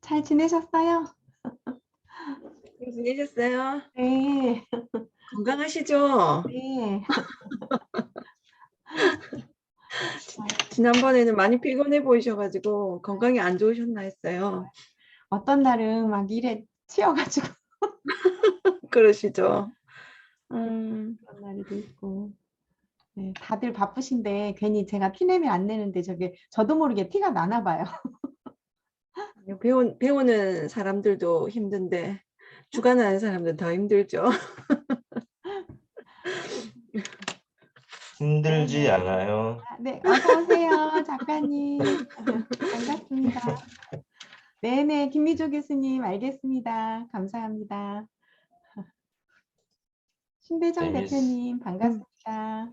잘 지내셨어요? 잘 지내셨어요? 네. 건강하시죠? 네. 지난번에는 많이 피곤해 보이셔가지고 건강이 안 좋으셨나 했어요. 어떤 날은 막 일에 치여가지고 그러시죠? 그런 날도 있고. 네, 다들 바쁘신데 괜히 제가 티내면 안 내는데 저게 저도 모르게 티가 나나 봐요. 배우는 사람들도 힘든데 주관하는 사람들은 더 힘들죠. 힘들지 네네. 않아요. 네, 어서 오세요, 작가님. 반갑습니다. 네네, 김미조 교수님, 알겠습니다. 감사합니다. 신대정 재밌, 대표님, 음, 반갑습니다.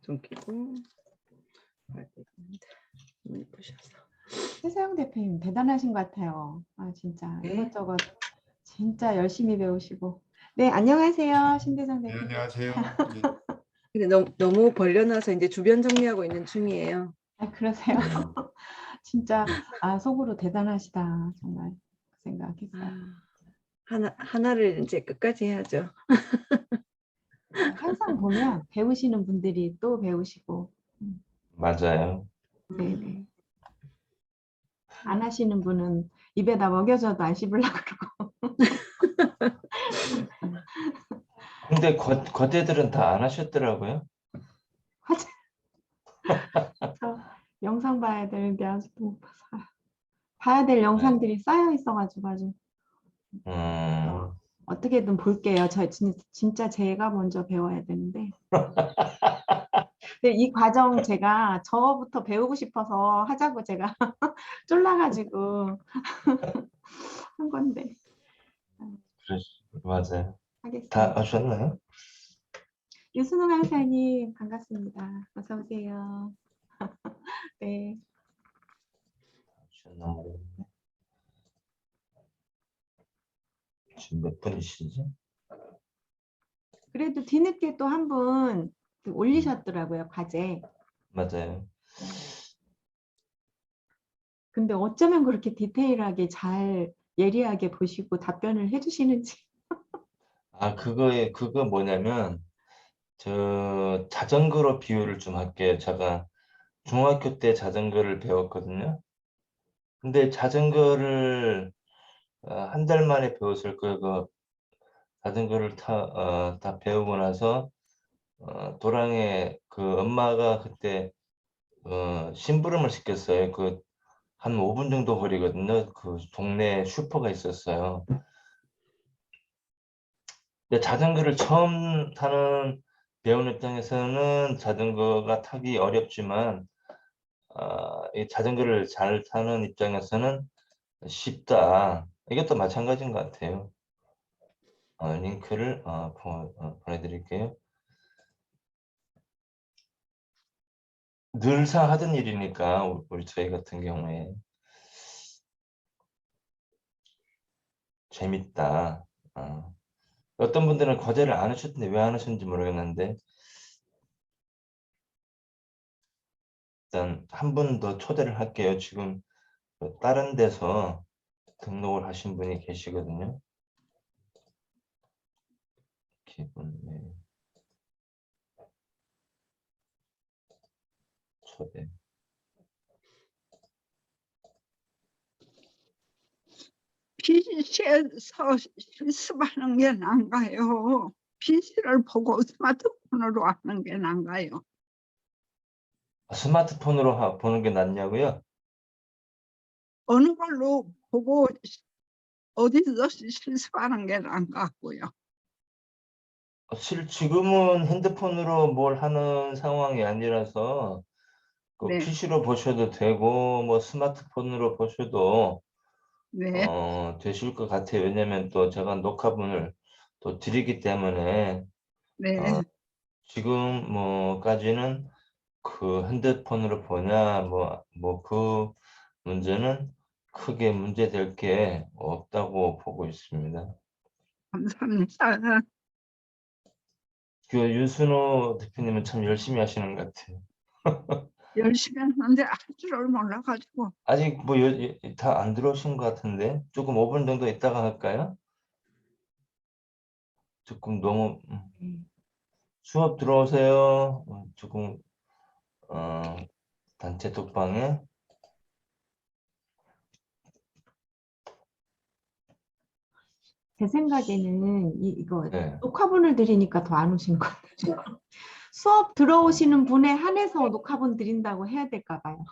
좀 끼고 예쁘셔서. 최세영 대표님, 대단하신 것 같아요. 아, 진짜 네. 이것저것 진짜 열심히 배우시고. 네, 안녕하세요, 신대정 네, 대표님. 안녕하세요. 예. 근데 너무 벌려놔서 이제 주변 정리하고 있는 중이에요. 아, 그러세요? 음, 진짜 아, 속으로 대단하시다. 정말 그 생각했어요. 아, 하나를 이제 끝까지 해야죠. 항상 보면 배우시는 분들이 또 배우시고, 맞아요. 네네. 음, 안 하시는 분은 입에다 먹여줘도 안 씹으려고 그러고. 근데 거대들은 다 안 하셨더라고요. 화제, 저 영상 봐야 되는데 아직도 못 봐서. 봐야 될 네. 영상들이 쌓여 있어가지고 아주 음, 어떻게든 볼게요. 저 진짜 제가 먼저 배워야 되는데. 근데 이 과정 제가 저부터 배우고 싶어서 하자고 제가 쫄라가지고 한 건데 맞아요. 다 하겠습니다. 하셨나요? 유순호 강사님 반갑습니다. 어서 오세요. 네. 하셨나 모르겠네. 지금 몇 분이시지? 그래도 뒤늦게 또 한 분 음, 올리셨더라고요, 과제. 맞아요. 근데 어쩌면 그렇게 디테일하게 잘 예리하게 보시고 답변을 해주시는지. 그거 뭐냐면, 저 자전거로 비유를 좀 할게요. 제가 중학교 때 자전거를 배웠거든요. 근데 자전거를 한 달 만에 배웠을 거예요. 그 자전거를 다 배우고 나서 도랑에 그 엄마가 그때 심부름을 시켰어요. 그 한 5분 정도 거리거든요. 그 동네 슈퍼가 있었어요. 근데 자전거를 처음 타는 배우는 입장에서는 자전거가 타기 어렵지만 이 자전거를 잘 타는 입장에서는 쉽다. 이것도 마찬가지인 것 같아요. 링크를 보내드릴게요. 늘상 하던 일이니까 우리 저희 같은 경우에 재밌다. 어떤 분들은 과제를 안 하셨는데 왜 안 하셨는지 모르겠는데 일단 한 분 더 초대를 할게요. 지금 다른 데서 등록을 하신 분이 계시거든요. 기분 초대. PC에서 실습하는 게 나은가요? PC를 보고 스마트폰으로 하는 게 나은가요? 스마트폰으로 보는 게 낫냐고요? 어느 걸로 보고 어디서 실습하는 게 나은 것 같고요. 지금은 핸드폰으로 뭘 하는 상황이 아니라서 그 네, PC로 보셔도 되고 뭐 스마트폰으로 보셔도 네, 되실 것 같아요. 왜냐면 또 제가 녹화분을 또 드리기 때문에 어, 네. 지금 뭐까지는 그 핸드폰으로 보냐 뭐 그 문제는 크게 문제될 게 없다고 보고 있습니다. 감사합니다. 그 윤순호 대표님은 참 열심히 하시는 것 같아요. 열심히 했는데 할 줄을 몰라가지고 아직 뭐 다 안 들어오신 것 같은데 조금 5분 정도 있다가 할까요? 조금 너무 수업 들어오세요. 조금 단체 톡방에 제 생각에는 이거 네. 녹화본을 드리니까 더 안 오시는 것 같아요. 수업 들어오시는 분에 한해서 녹화본 드린다고 해야 될까 봐요.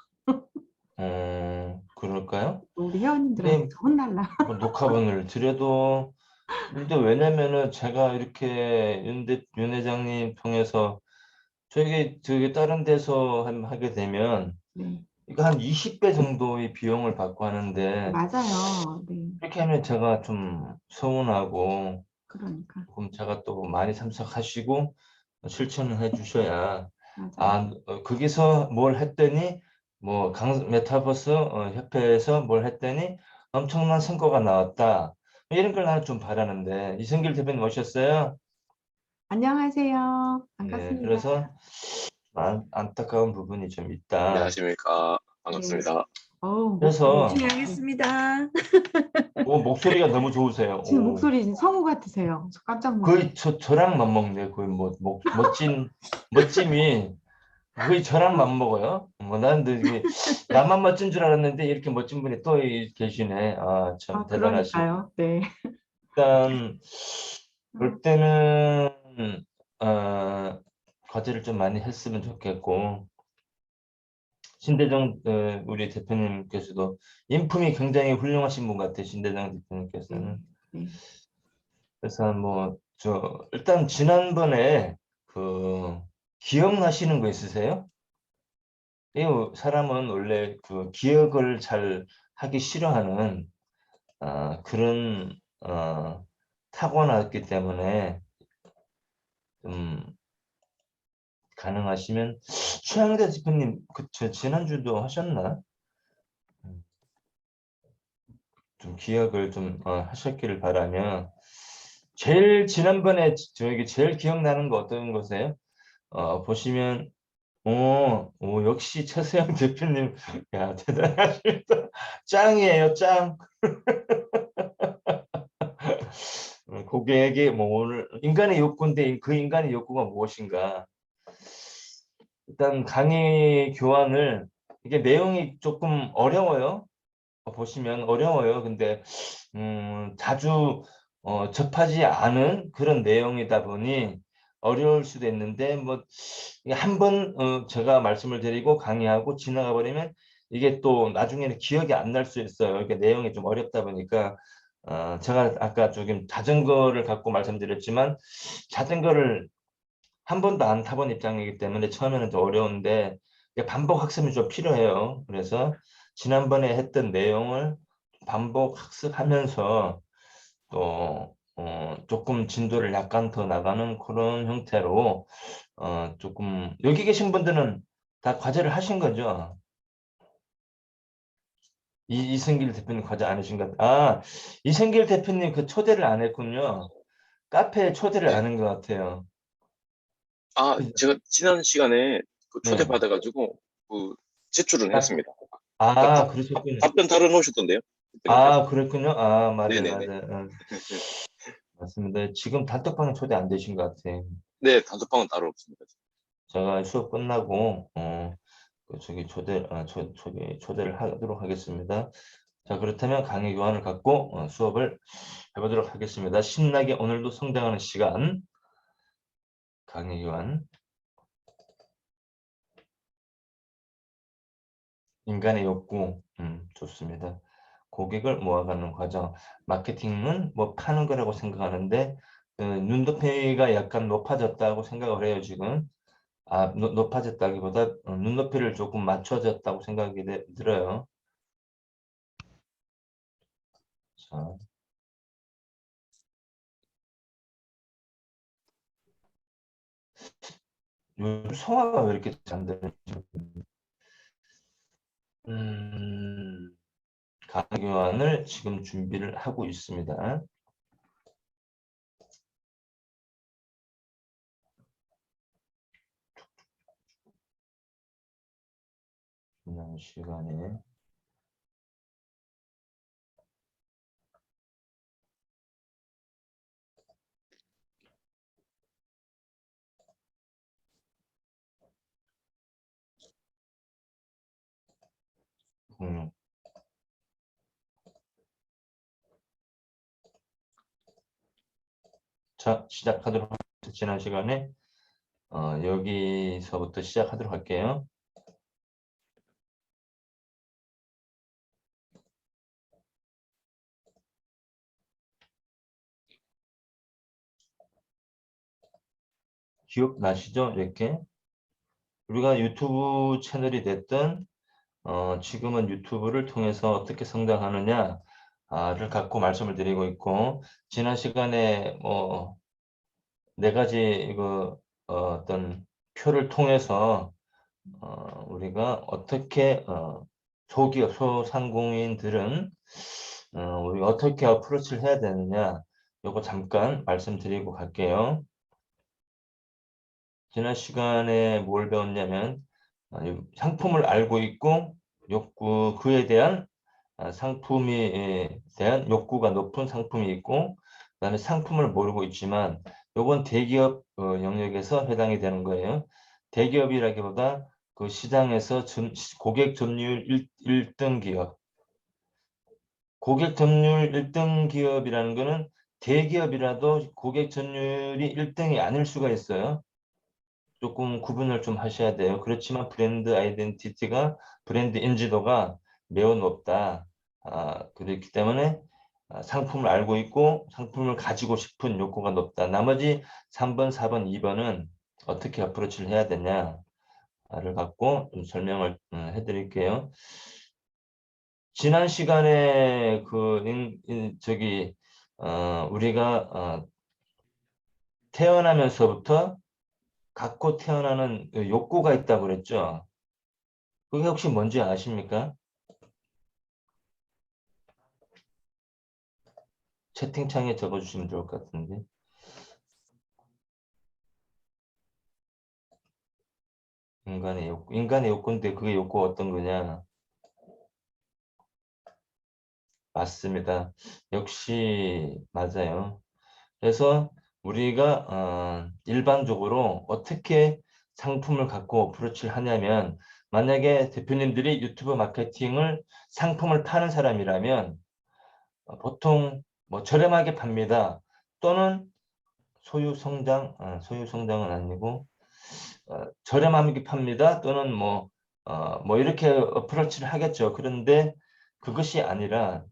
그럴까요? 우리 회원님들한테 네, 저 혼날라. 뭐 녹화본을 드려도 근데 왜냐면은 제가 이렇게 윤 회장님 통해서 저기 다른 데서 하게 되면 네, 이거 한 20배 정도의 비용을 받고 하는데 맞아요. 네, 이렇게 하면 제가 좀 서운하고 그러니까 조금 제가 또 많이 참석하시고 실천을 해주셔야 맞아요. 거기서 뭘 했더니 뭐 메타버스 협회에서 뭘 했더니 엄청난 성과가 나왔다 이런 걸 나는 좀 바라는데 이성길 대표님 오셨어요? 안녕하세요. 예, 반갑습니다. 그래서 안타까운 부분이 좀 있다. 안녕하십니까. 네. 반갑습니다. 목소리 그래서 열심히 하겠습니다. 목소리가 너무 좋으세요. 지금 목소리 성우 같으세요. 저 깜짝 놀랐어요. 거의 저랑 맞먹네. 거의 멋짐이 거의 저랑 맞먹어요. 난 이게 나만 멋진 줄 알았는데 이렇게 멋진 분이 또 계시네. 참 대단하시네. 그러니까요. 네. 일단 볼 때는 과제를 좀 많이 했으면 좋겠고 신대정 우리 대표님께서도 인품이 굉장히 훌륭하신 분 같아요. 신대정 대표님께서는. 네. 그래서 뭐 일단 지난번에 기억나시는 거 있으세요? 이 사람은 원래 기억을 잘 하기 싫어하는 그런 타고났기 때문에 좀 가능하시면 최양대 대표님 지난주도 하셨나? 좀 기억을 좀 하셨기를 바라면 제일 지난번에 저에게 제일 기억나는 거 어떤 거세요? 보시면 역시 최세영 대표님 야 대단하십니다. 짱이에요 짱. 고객에게 뭐 오늘 인간의 욕구인데 그 인간의 욕구가 무엇인가? 일단 강의 교환을 이게 내용이 조금 어려워요. 보시면 어려워요. 근데 자주 접하지 않은 그런 내용이다 보니 어려울 수도 있는데 뭐 한 번 제가 말씀을 드리고 강의하고 지나가 버리면 이게 또 나중에는 기억이 안 날 수 있어요. 이게 내용이 좀 어렵다 보니까 제가 아까 조금 자전거를 갖고 말씀드렸지만 자전거를 한 번도 안 타본 입장이기 때문에 처음에는 좀 어려운데 이게 반복 학습이 좀 필요해요. 그래서 지난번에 했던 내용을 반복 학습하면서 또 조금 진도를 약간 더 나가는 그런 형태로 조금 여기 계신 분들은 다 과제를 하신 거죠? 이승길 대표님 과제 안 하신 것 이승길 대표님 그 초대를 안 했군요. 카페에 초대를 네. 안 한 것 같아요. 그죠? 제가 지난 시간에 그 네. 초대받아가지고 그 제출은 아, 했습니다. 그러니까 그러셨군요. 답변 달아 놓으셨던데요, 대표님께서. 그랬군요. 맞아요, 네네네. 맞아요. 맞습니다. 지금 단톡방에 초대 안 되신 것 같아요. 네, 단톡방은 따로 없습니다. 제가 수업 끝나고 저기 초대를 하도록 하겠습니다. 자, 그렇다면 강의 교환을 갖고 수업을 해보도록 하겠습니다. 신나게 오늘도 성장하는 시간 강의 교환 인간의 욕구 좋습니다. 고객을 모아가는 과정 마케팅은 뭐 파는 거라고 생각하는데 눈높이가 약간 높아졌다고 생각을 해요 지금. 높아졌다기보다 눈높이를 조금 맞춰졌다고 생각이 들어요. 자, 요즘 성화가 왜 이렇게 잘 되는지. 강의교환을 지금 준비를 하고 있습니다. 지난 시간에 음, 자, 시작하도록 하겠습니다. 지난 시간에 여기서부터 시작하도록 할게요. 기억나시죠? 이렇게 우리가 유튜브 채널이 됐든 지금은 유튜브를 통해서 어떻게 성장하느냐를 갖고 말씀을 드리고 있고, 지난 시간에 뭐 네 가지 이거 어떤 표를 통해서 우리가 어떻게 소기업 소상공인들은 우리가 어떻게 어프로치를 해야 되느냐, 요거 잠깐 말씀드리고 갈게요. 지난 시간에 뭘 배웠냐면 상품을 알고 있고 욕구, 그에 대한 상품에 대한 욕구가 높은 상품이 있고, 그다음에 상품을 모르고 있지만 요건 대기업 영역에서 해당이 되는 거예요. 대기업이라기보다 그 시장에서 고객 점유율 1등 기업, 고객 점유율 1등 기업이라는 거는 대기업이라도 고객 점유율이 1등이 아닐 수가 있어요. 조금 구분을 좀 하셔야 돼요. 그렇지만 브랜드 아이덴티티가, 브랜드 인지도가 매우 높다. 그렇기 때문에 상품을 알고 있고 상품을 가지고 싶은 욕구가 높다. 나머지 3번, 4번, 2번은 어떻게 어프로치를 해야 되냐를 갖고 좀 설명을 해드릴게요. 지난 시간에 우리가 태어나면서부터 갖고 태어나는 욕구가 있다고 그랬죠. 그게 혹시 뭔지 아십니까? 채팅창에 적어주시면 좋을 것 같은데. 인간의 욕구. 인간의 욕구인데 그게 욕구가 어떤 거냐? 맞습니다. 역시 맞아요. 그래서 우리가 일반적으로 어떻게 상품을 갖고 어프로치를 하냐면, 만약에 대표님들이 유튜브 마케팅을 상품을 파는 사람이라면 보통 뭐 저렴하게 팝니다. 또는 소유 성장은 아니고 저렴하게 팝니다. 또는 뭐 이렇게 어프로치를 하겠죠. 그런데 그것이 아니라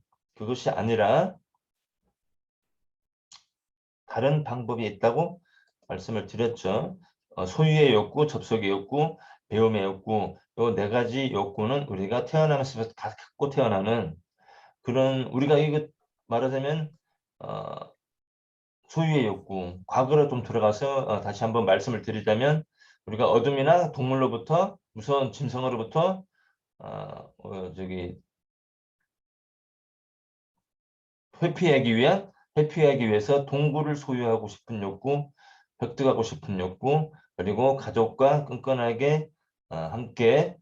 다른 방법이 있다고 말씀을 드렸죠. 소유의 욕구, 접속의 욕구, 배움의 욕구, 요 네 가지 욕구는 우리가 태어나면서 갖고 태어나는 그런, 우리가 이거 말하자면 소유의 욕구, 과거로 좀 들어가서 다시 한번 말씀을 드리자면, 우리가 어둠이나 동물로부터, 무서운 짐승으로부터 저기 회피하기 위해서 동굴을 소유하고 싶은 욕구, 획득하고 싶은 욕구, 그리고 가족과 끈끈하게 함께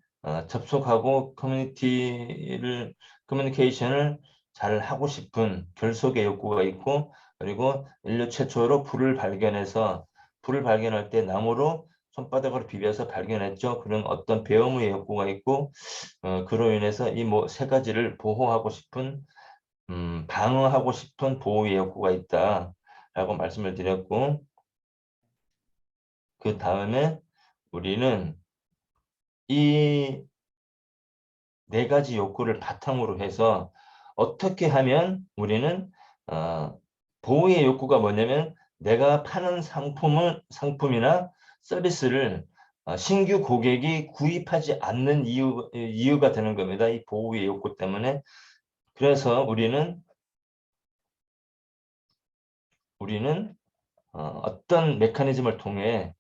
접속하고 커뮤니케이션을 잘 하고 싶은 결속의 욕구가 있고, 그리고 인류 최초로 불을 발견할 때 나무로 손바닥으로 비벼서 발견했죠. 그런 어떤 배움의 욕구가 있고, 그로 인해서 이 세 가지를 보호하고 싶은, 방어하고 싶은 보호의 욕구가 있다라고 말씀을 드렸고, 그 다음에 우리는 이 네 가지 욕구를 바탕으로 해서 어떻게 하면 우리는 보호의 욕구가 뭐냐면, 내가 파는 상품이나 서비스를 신규 고객이 구입하지 않는 이유가 되는 겁니다. 이 보호의 욕구 때문에. 그래서 우리는 어떤 메커니즘을 통해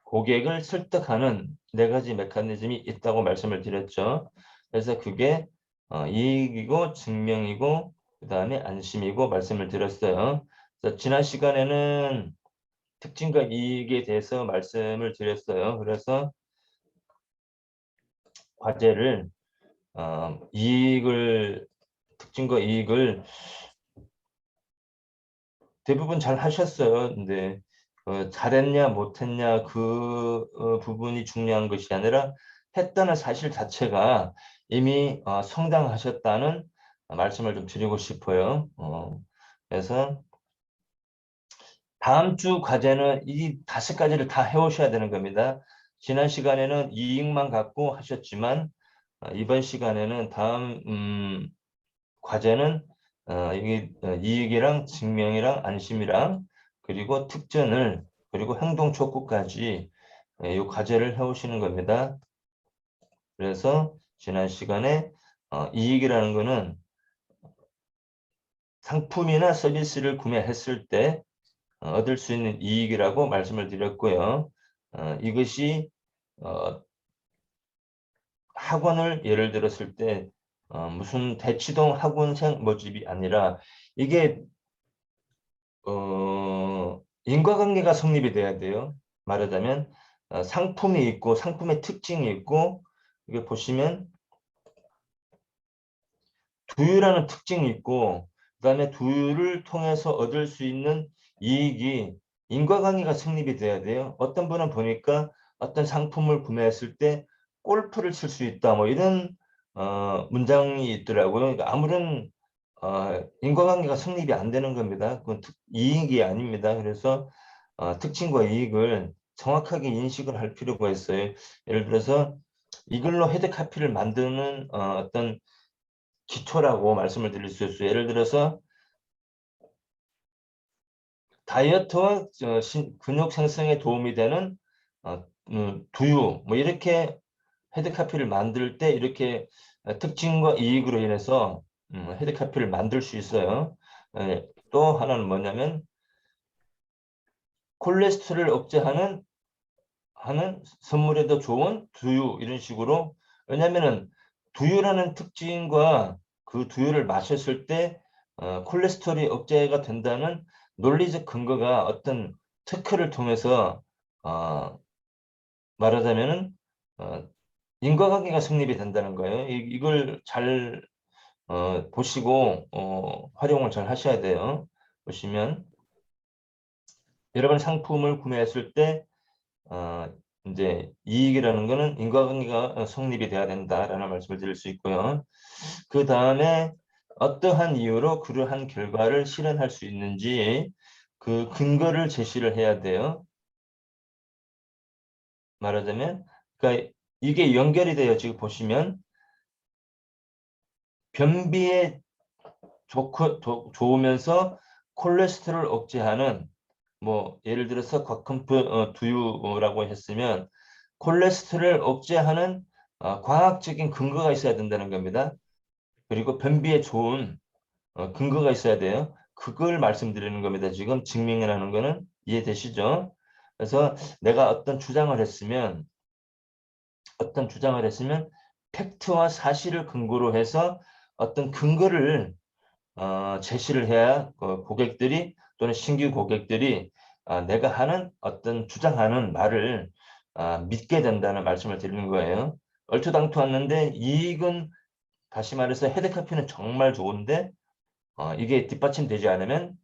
고객을 설득하는 네 가지 메커니즘이 있다고 말씀을 드렸죠. 그래서 그게 이익이고 증명이고 그다음에 안심이고 말씀을 드렸어요. 그래서 지난 시간에는 특징과 이익에 대해서 말씀을 드렸어요. 그래서 과제를 이익을 특징과 이익을 대부분 잘 하셨어요. 근데 잘했냐 못했냐 그 부분이 중요한 것이 아니라 했다는 사실 자체가 이미 성장하셨다는 말씀을 좀 드리고 싶어요. 그래서 다음 주 과제는 이 5가지를 다 해오셔야 되는 겁니다. 지난 시간에는 이익만 갖고 하셨지만 이번 시간에는 다음 과제는 이익이랑 증명이랑 안심이랑 그리고 특전을 그리고 행동 촉구까지 이 과제를 해오시는 겁니다. 그래서 지난 시간에 이익이라는 거는 상품이나 서비스를 구매했을 때 얻을 수 있는 이익이라고 말씀을 드렸고요. 이것이 학원을 예를 들었을 때 무슨 대치동 학원생 모집이 아니라 이게 인과관계가 성립이 돼야 돼요. 말하자면 상품이 있고 상품의 특징이 있고 이게 보시면 두유라는 특징이 있고 그다음에 두유를 통해서 얻을 수 있는 이익이 인과관계가 성립이 돼야 돼요. 어떤 분은 보니까 어떤 상품을 구매했을 때 골프를 칠 수 있다 뭐 이런 문장이 있더라고요. 그러니까 아무런 인과관계가 성립이 안 되는 겁니다. 그건 이익이 아닙니다. 그래서 특징과 이익을 정확하게 인식을 할 필요가 있어요. 예를 들어서 이걸로 헤드카피를 만드는 어떤 기초라고 말씀을 드릴 수 있어요. 예를 들어서 다이어트와 근육 생성에 도움이 되는 두유 뭐 이렇게 헤드카피를 만들 때 이렇게 특징과 이익으로 인해서 헤드카피를 만들 수 있어요. 또 하나는 뭐냐면 콜레스테롤을 억제하는 선물에도 좋은 두유 이런 식으로 왜냐면은 두유라는 특징과 그 두유를 마셨을 때 콜레스테롤이 억제가 된다는 논리적 근거가 어떤 특허를 통해서 말하자면은 인과관계가 성립이 된다는 거예요. 이걸 잘 보시고 활용을 잘 하셔야 돼요. 보시면 여러분 상품을 구매했을 때 이제 이익이라는 거는 인과관계가 성립이 돼야 된다라는 말씀을 드릴 수 있고요. 그 다음에 어떠한 이유로 그러한 결과를 실현할 수 있는지 그 근거를 제시를 해야 돼요. 말하자면 그러니까 이게 연결이 돼요. 지금 보시면 변비에 좋으면서 콜레스테롤 억제하는 뭐 예를 들어서 곽컴프 두유라고 했으면 콜레스테롤 억제하는 과학적인 근거가 있어야 된다는 겁니다. 그리고 변비에 좋은 근거가 있어야 돼요. 그걸 말씀드리는 겁니다. 지금 증명이라는 거는 이해되시죠? 그래서 내가 어떤 주장을 했으면 팩트와 사실을 근거로 해서 어떤 근거를 제시를 해야 고객들이 또는 신규 고객들이 내가 하는 어떤 주장하는 말을 믿게 된다는 말씀을 드리는 거예요. 얼토당토하는데 이익은 다시 말해서 헤드카피는 정말 좋은데 이게 뒷받침되지 않으면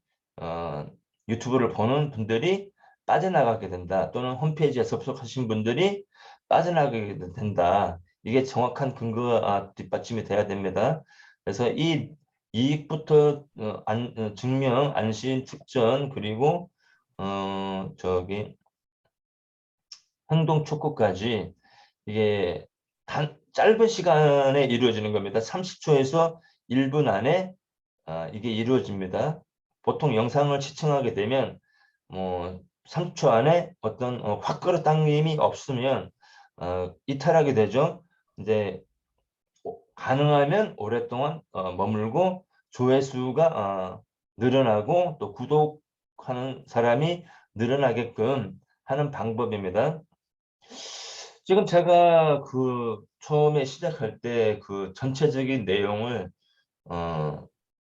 유튜브를 보는 분들이 빠져나가게 된다. 또는 홈페이지에 접속하신 분들이 빠져나가게 된다. 이게 정확한 근거가 뒷받침이 돼야 됩니다. 그래서 이 이익부터 증명, 안심, 특전 그리고 저기 행동 촉구까지 이게 짧은 시간에 이루어지는 겁니다. 30초에서 1분 안에 이게 이루어집니다. 보통 영상을 시청하게 되면 뭐 3초 안에 어떤 확 끌어당김이 없으면 이탈하게 되죠. 이제 가능하면 오랫동안 머물고 조회수가 늘어나고 또 구독하는 사람이 늘어나게끔 하는 방법입니다. 지금 제가 그 처음에 시작할 때 그 전체적인 내용을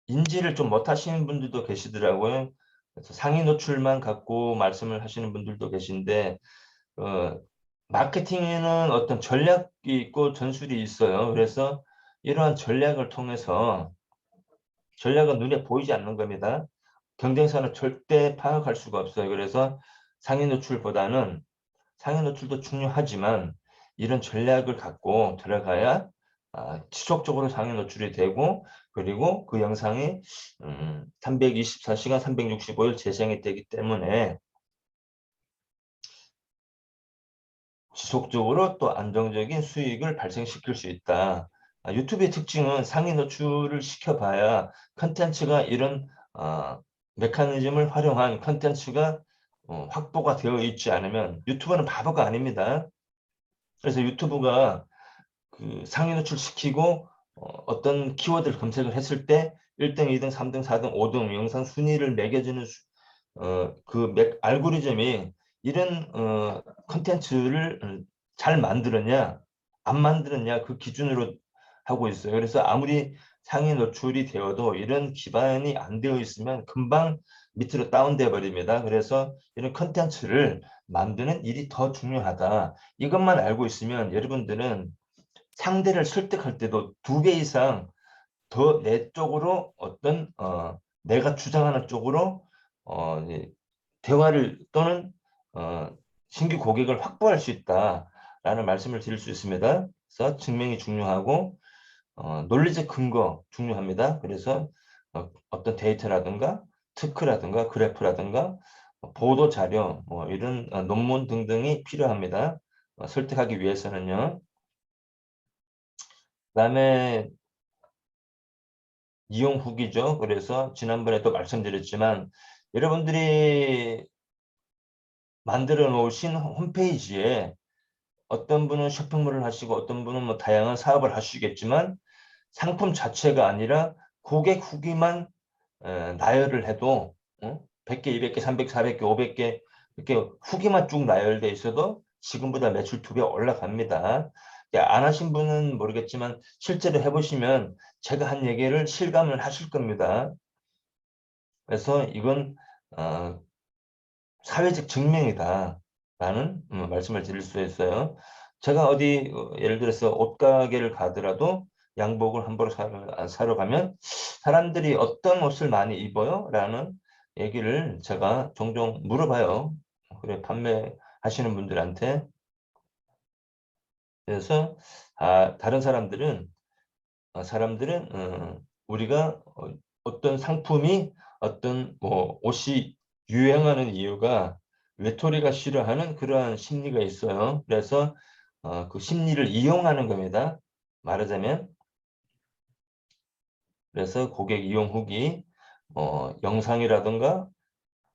인지를 좀 못하시는 분들도 계시더라고요. 그래서 상위 노출만 갖고 말씀을 하시는 분들도 계신데 마케팅에는 어떤 전략이 있고 전술이 있어요. 그래서 이러한 전략을 통해서 전략은 눈에 보이지 않는 겁니다. 경쟁사는 절대 파악할 수가 없어요. 그래서 상위 노출보다는 상위 노출도 중요하지만 이런 전략을 갖고 들어가야 지속적으로 상위 노출이 되고 그리고 그 영상이 324시간 365일 재생이 되기 때문에 지속적으로 또 안정적인 수익을 발생시킬 수 있다. 유튜브의 특징은 상위 노출을 시켜봐야 컨텐츠가 이런 메커니즘을 활용한 컨텐츠가 확보가 되어 있지 않으면 유튜버는 바보가 아닙니다. 그래서 유튜브가 그 상위 노출 시키고 어떤 키워드를 검색을 했을 때 1등, 2등, 3등, 4등, 5등 영상 순위를 매겨주는 알고리즘이 이런 컨텐츠를 잘 만들었냐 안 만들었냐 그 기준으로 하고 있어요. 그래서 아무리 상위 노출이 되어도 이런 기반이 안 되어 있으면 금방 밑으로 다운돼 버립니다. 그래서 이런 컨텐츠를 만드는 일이 더 중요하다. 이것만 알고 있으면 여러분들은 상대를 설득할 때도 2배 이상 더 내 쪽으로 어떤 내가 주장하는 쪽으로 대화를 또는 신규 고객을 확보할 수 있다라는 말씀을 드릴 수 있습니다. 그래서 증명이 중요하고 논리적 근거 중요합니다. 그래서 어떤 데이터라든가 특허라든가 그래프라든가 보도 자료 이런 논문 등등이 필요합니다. 설득하기 위해서는요. 그다음에 이용 후기죠. 그래서 지난번에도 말씀드렸지만 여러분들이 만들어 놓으신 홈페이지에 어떤 분은 쇼핑몰을 하시고 어떤 분은 뭐 다양한 사업을 하시겠지만 상품 자체가 아니라 고객 후기만 나열을 해도 100개, 200개, 300개, 400개, 500개 이렇게 후기만 쭉 나열돼 있어도 지금보다 매출 2배 올라갑니다. 안 하신 분은 모르겠지만 실제로 해보시면 제가 한 얘기를 실감을 하실 겁니다. 그래서 이건 사회적 증명이다 라는 말씀을 드릴 수 있어요. 제가 어디 예를 들어서 옷가게를 가더라도 양복을 함부로 사러 가면 사람들이 어떤 옷을 많이 입어요? 라는 얘기를 제가 종종 물어봐요. 그래 판매하시는 분들한테. 그래서 다른 사람들은 우리가 어떤 상품이 어떤 뭐 옷이 유행하는 이유가 외톨이가 싫어하는 그러한 심리가 있어요. 그래서 그 심리를 이용하는 겁니다. 말하자면 그래서 고객 이용 후기 영상이라든가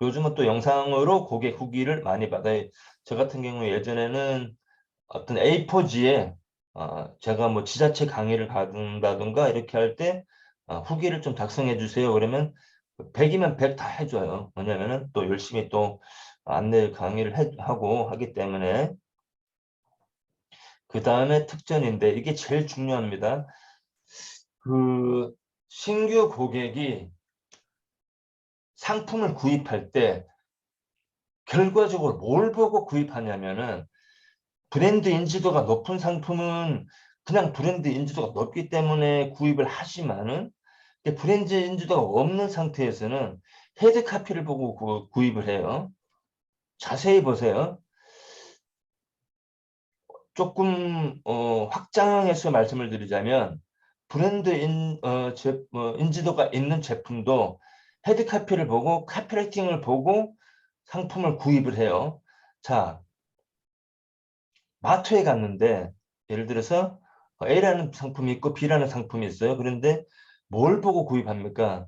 요즘은 또 영상으로 고객 후기를 많이 받아요. 저 같은 경우 예전에는 어떤 A4지에 제가 뭐 지자체 강의를 가든다든가 이렇게 할 때 후기를 좀 작성해 주세요. 그러면 100이면 100 다 해줘요. 왜냐면은 또 열심히 또 안내 강의를 하고 하기 때문에. 그 다음에 특전인데 이게 제일 중요합니다. 그 신규 고객이 상품을 구입할 때 결과적으로 뭘 보고 구입하냐면은 브랜드 인지도가 높은 상품은 그냥 브랜드 인지도가 높기 때문에 구입을 하지만은 브랜드 인지도가 없는 상태에서는 헤드카피를 보고 구입을 해요. 자세히 보세요. 조금 확장해서 말씀을 드리자면 브랜드 인지도가 있는 제품도 헤드카피를 보고 카피라이팅을 보고 상품을 구입을 해요. 자, 마트에 갔는데 예를 들어서 A라는 상품이 있고 B라는 상품이 있어요. 그런데 뭘 보고 구입합니까?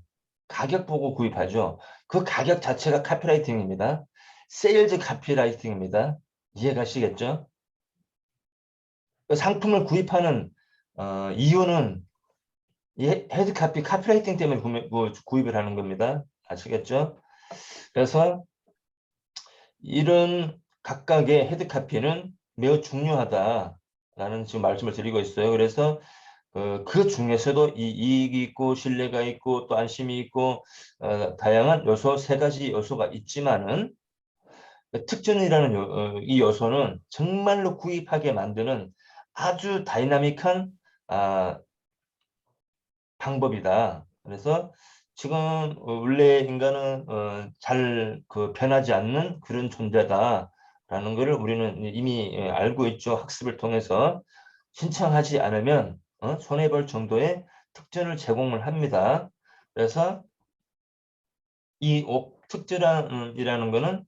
가격 보고 구입하죠. 그 가격 자체가 카피라이팅입니다. 세일즈 카피라이팅입니다. 이해가시겠죠? 그 상품을 구입하는 이유는 이 헤드카피 카피라이팅 때문에 구입을 하는 겁니다. 아시겠죠? 그래서 이런 각각의 헤드카피는 매우 중요하다라는 지금 말씀을 드리고 있어요. 그래서 그 중에서도 이 이익이 있고 신뢰가 있고 또 안심이 있고 다양한 요소 3가지 요소가 있지만은 특전이라는 이 요소는 정말로 구입하게 만드는 아주 다이나믹한 방법이다. 그래서 지금 원래 인간은 잘 변하지 않는 그런 존재다라는 것을 우리는 이미 알고 있죠. 학습을 통해서 신청하지 않으면 손해볼 정도의 특전을 제공을 합니다. 그래서 이 특전이라는 것은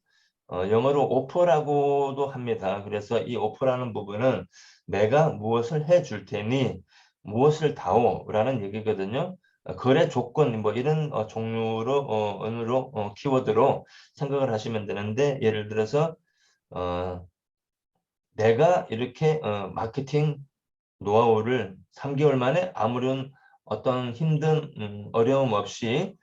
영어로 오퍼라고도 합니다. 그래서 이 오퍼라는 부분은 내가 무엇을 해줄 테니 무엇을 다오라는 얘기거든요. 거래 조건 뭐 이런 종류로 언어로 키워드로 생각을 하시면 되는데 예를 들어서 내가 이렇게 마케팅 노하우를 3개월 만에 아무런 어떤 힘든 어려움 없이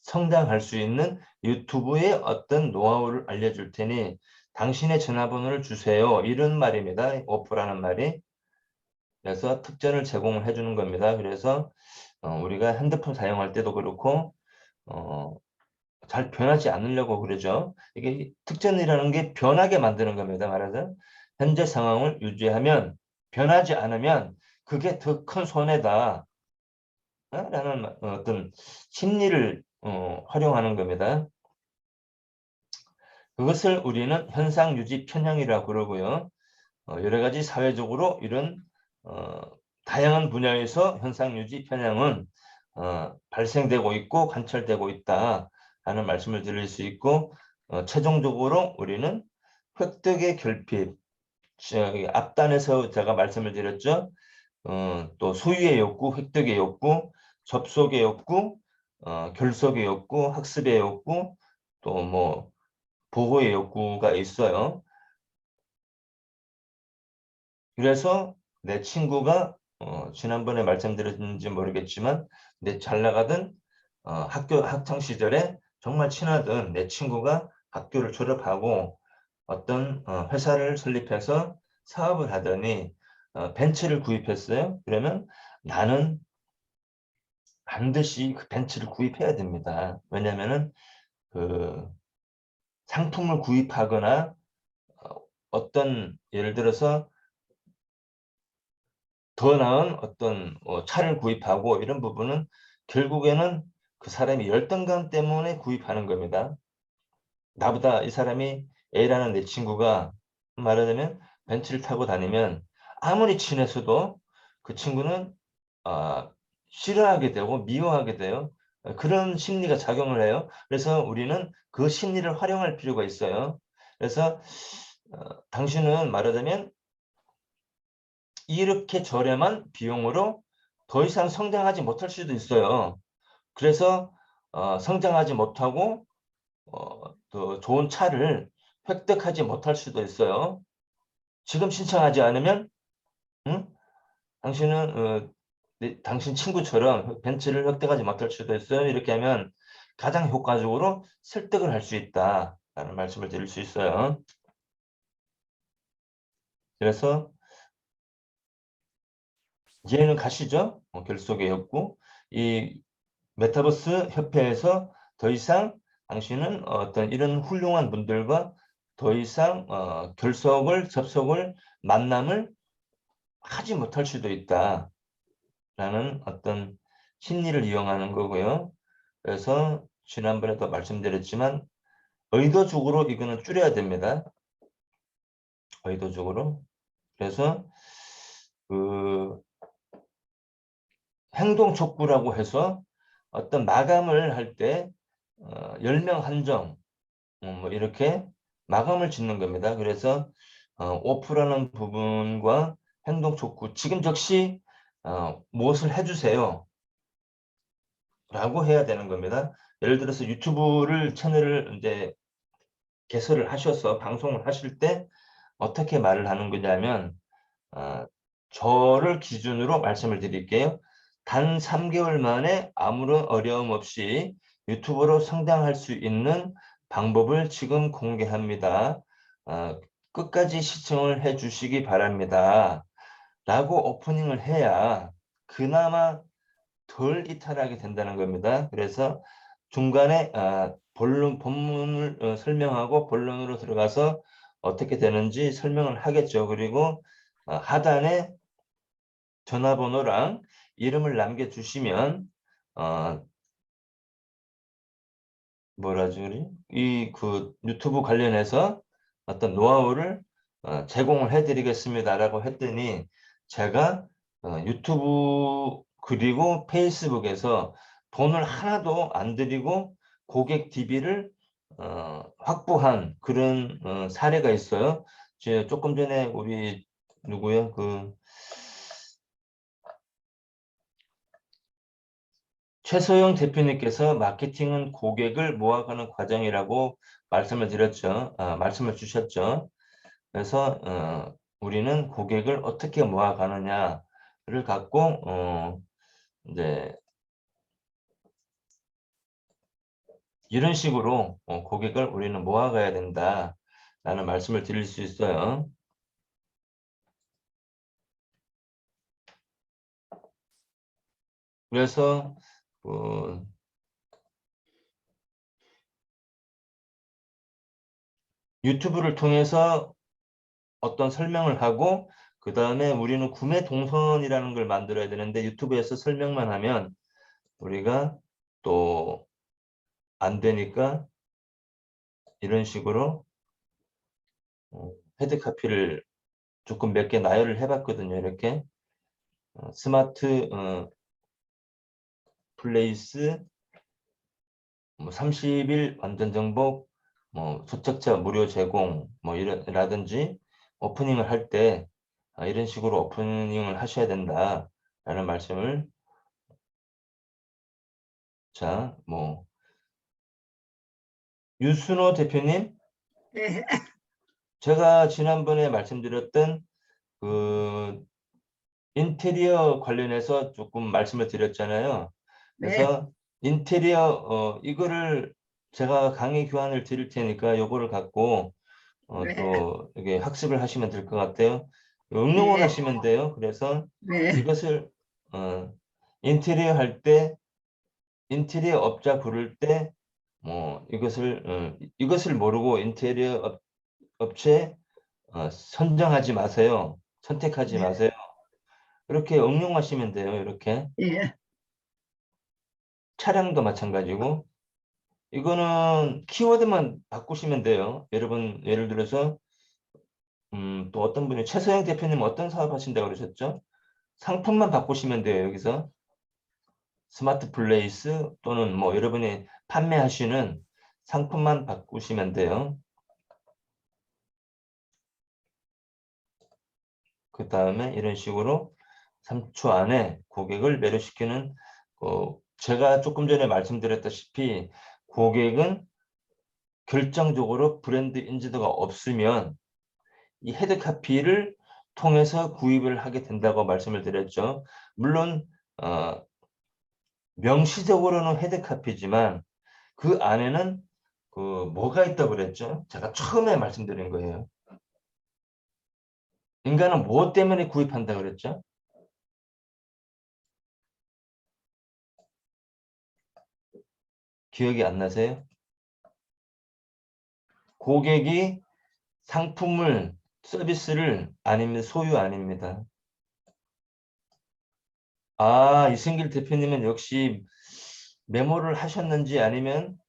성장할 수 있는 유튜브의 어떤 노하우를 알려줄 테니 당신의 전화번호를 주세요. 이런 말입니다. 오프라는 말이. 그래서 특전을 제공을 해주는 겁니다. 그래서 우리가 핸드폰 사용할 때도 그렇고 잘 변하지 않으려고 그러죠. 이게 특전이라는 게 변하게 만드는 겁니다. 말하자면 현재 상황을 유지하면 변하지 않으면 그게 더 큰 손해다 라는 어떤 심리를 활용하는 겁니다. 그것을 우리는 현상 유지 편향이라고 그러고요. 여러 가지 사회적으로 이런 다양한 분야에서 현상 유지 편향은 발생되고 있고 관찰되고 있다 라는 말씀을 드릴 수 있고 최종적으로 우리는 획득의 결핍, 앞단에서 제가 말씀을 드렸죠. 또 소유의 욕구, 획득의 욕구, 접속의 욕구, 결속의 욕구, 학습의 욕구, 또 뭐 보호의 욕구가 있어요. 그래서 내 친구가 지난번에 말씀드렸는지 모르겠지만 잘 나가던 학교 학창 시절에 정말 친하던 내 친구가 학교를 졸업하고 어떤 회사를 설립해서 사업을 하더니 벤츠를 구입했어요. 그러면 나는 반드시 그 벤츠를 구입해야 됩니다. 왜냐하면은 그 상품을 구입하거나 어떤 예를 들어서 더 나은 어떤 차를 구입하고 이런 부분은 결국에는 그 사람이 열등감 때문에 구입하는 겁니다. 나보다 이 사람이 A라는 내 친구가 말하자면 벤츠를 타고 다니면 아무리 친해서도 그 친구는 싫어하게 되고 미워하게 돼요. 그런 심리가 작용을 해요. 그래서 우리는 그 심리를 활용할 필요가 있어요. 그래서 당신은 말하자면 이렇게 저렴한 비용으로 더 이상 성장하지 못할 수도 있어요. 그래서 성장하지 못하고 더 좋은 차를 획득하지 못할 수도 있어요. 지금 신청하지 않으면 당신은 당신 친구처럼 벤츠를 획득하지 못할 수도 있어요. 이렇게 하면 가장 효과적으로 설득을 할 수 있다라는 말씀을 드릴 수 있어요. 그래서 이해는 가시죠? 결속의 욕구. 이 메타버스 협회에서 더 이상 당신은 어떤 이런 훌륭한 분들과 더 이상 결속을, 접속을, 만남을 하지 못할 수도 있다라는 어떤 심리를 이용하는 거고요. 그래서 지난번에도 말씀드렸지만 의도적으로 이거는 줄여야 됩니다. 의도적으로. 그래서 그 행동 촉구라고 해서 어떤 마감을 할 때 10명 한정 뭐 이렇게 마감을 짓는 겁니다. 그래서 오프라는 부분과 행동 촉구 지금 즉시 무엇을 해주세요 라고 해야 되는 겁니다. 예를 들어서 유튜브를 채널을 이제 개설을 하셔서 방송을 하실 때 어떻게 말을 하는 거냐면 저를 기준으로 말씀을 드릴게요. 단 3개월 만에 아무런 어려움 없이 유튜브로 성장할 수 있는 방법을 지금 공개합니다. 끝까지 시청을 해 주시기 바랍니다. 라고 오프닝을 해야 그나마 덜 이탈하게 된다는 겁니다. 그래서 중간에 본문을 설명하고 본론으로 들어가서 어떻게 되는지 설명을 하겠죠. 그리고 하단에 전화번호랑 이름을 남겨주시면 뭐라지 우리 그 유튜브 관련해서 어떤 노하우를 제공을 해드리겠습니다라고 했더니 제가 유튜브 그리고 페이스북에서 돈을 하나도 안 들이고 고객 DB를 확보한 그런 사례가 있어요. 조금 전에 우리 누구요? 최소영 대표님께서 마케팅은 고객을 모아가는 과정이라고 말씀을 드렸죠. 말씀을 주셨죠. 그래서 우리는 고객을 어떻게 모아가느냐를 갖고 이제 이런 식으로 고객을 우리는 모아가야 된다라는 말씀을 드릴 수 있어요. 그래서 유튜브를 통해서 어떤 설명을 하고 그 다음에 우리는 구매 동선이라는 걸 만들어야 되는데 유튜브에서 설명만 하면 우리가 또 안 되니까 이런 식으로 헤드 카피를 조금 몇 개 나열을 해봤거든요. 이렇게 스마트 플레이스 30일 완전 정복 소책자 무료 제공 이라든지 오프닝을 할 때 이런 식으로 오프닝을 하셔야 된다라는 말씀을 유순호 대표님, 네. 제가 지난번에 말씀드렸던 그 인테리어 관련해서 조금 말씀을 드렸잖아요. 그래서 인테리어 이거를 제가 강의 교환을 드릴 테니까 요거를 갖고 또 이게 학습을 하시면 될 것 같아요. 응용을 하시면 돼요. 그래서 이것을 인테리어 할 때 인테리어 업자 부를 때 이것을 모르고 인테리어 업체 선정하지 마세요. 선택하지 마세요. 이렇게 응용하시면 돼요. 이렇게 차량도 마찬가지고 이거는 키워드만 바꾸시면 돼요. 여러분 예를 들어서 또 어떤 분이 최소영 대표님 어떤 사업 하신다고 그러셨죠? 상품만 바꾸시면 돼요. 여기서 스마트 플레이스 또는 여러분이 판매하시는 상품만 바꾸시면 돼요. 그 다음에 이런 식으로 3초 안에 고객을 매료시키는 제가 조금 전에 말씀드렸다시피 고객은 결정적으로 브랜드 인지도가 없으면 이 헤드카피를 통해서 구입을 하게 된다고 말씀을 드렸죠. 물론 명시적으로는 헤드카피지만 그 안에는 뭐가 있다고 그랬죠? 제가 처음에 말씀드린 거예요. 인간은 무엇 때문에 구입한다고 그랬죠? 기억이 안 나세요? 고객이 상품을, 서비스를 아니면 소유 아닙니다. 이승길 대표님은 역시 메모를 하셨는지 아니면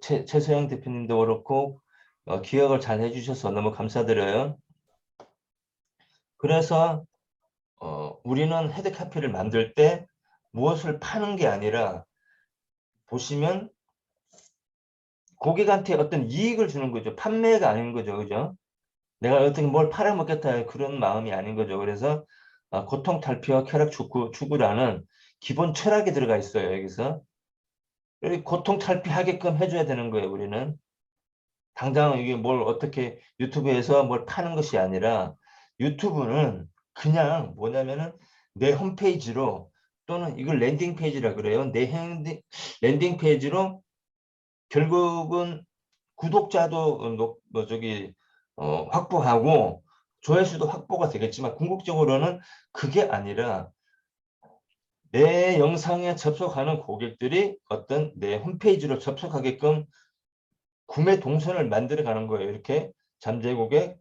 최소영 대표님도 그렇고 기억을 잘 해주셔서 너무 감사드려요. 그래서 우리는 헤드카피를 만들 때 무엇을 파는 게 아니라 보시면 고객한테 어떤 이익을 주는 거죠. 판매가 아닌 거죠. 그죠? 내가 어떻게 뭘 팔아먹겠다 그런 마음이 아닌 거죠. 그래서 고통 탈피와 쾌락 추구라는 기본 철학이 들어가 있어요. 여기서. 고통 탈피하게끔 해줘야 되는 거예요. 우리는. 당장 이게 뭘 어떻게 유튜브에서 뭘 파는 것이 아니라 유튜브는 그냥 뭐냐면은 내 홈페이지로 또는 이걸 랜딩 페이지라 그래요. 내 랜딩 페이지로 결국은 구독자도 확보하고 조회수도 확보가 되겠지만 궁극적으로는 그게 아니라 내 영상에 접속하는 고객들이 어떤 내 홈페이지로 접속하게끔 구매 동선을 만들어 가는 거예요. 이렇게 잠재 고객,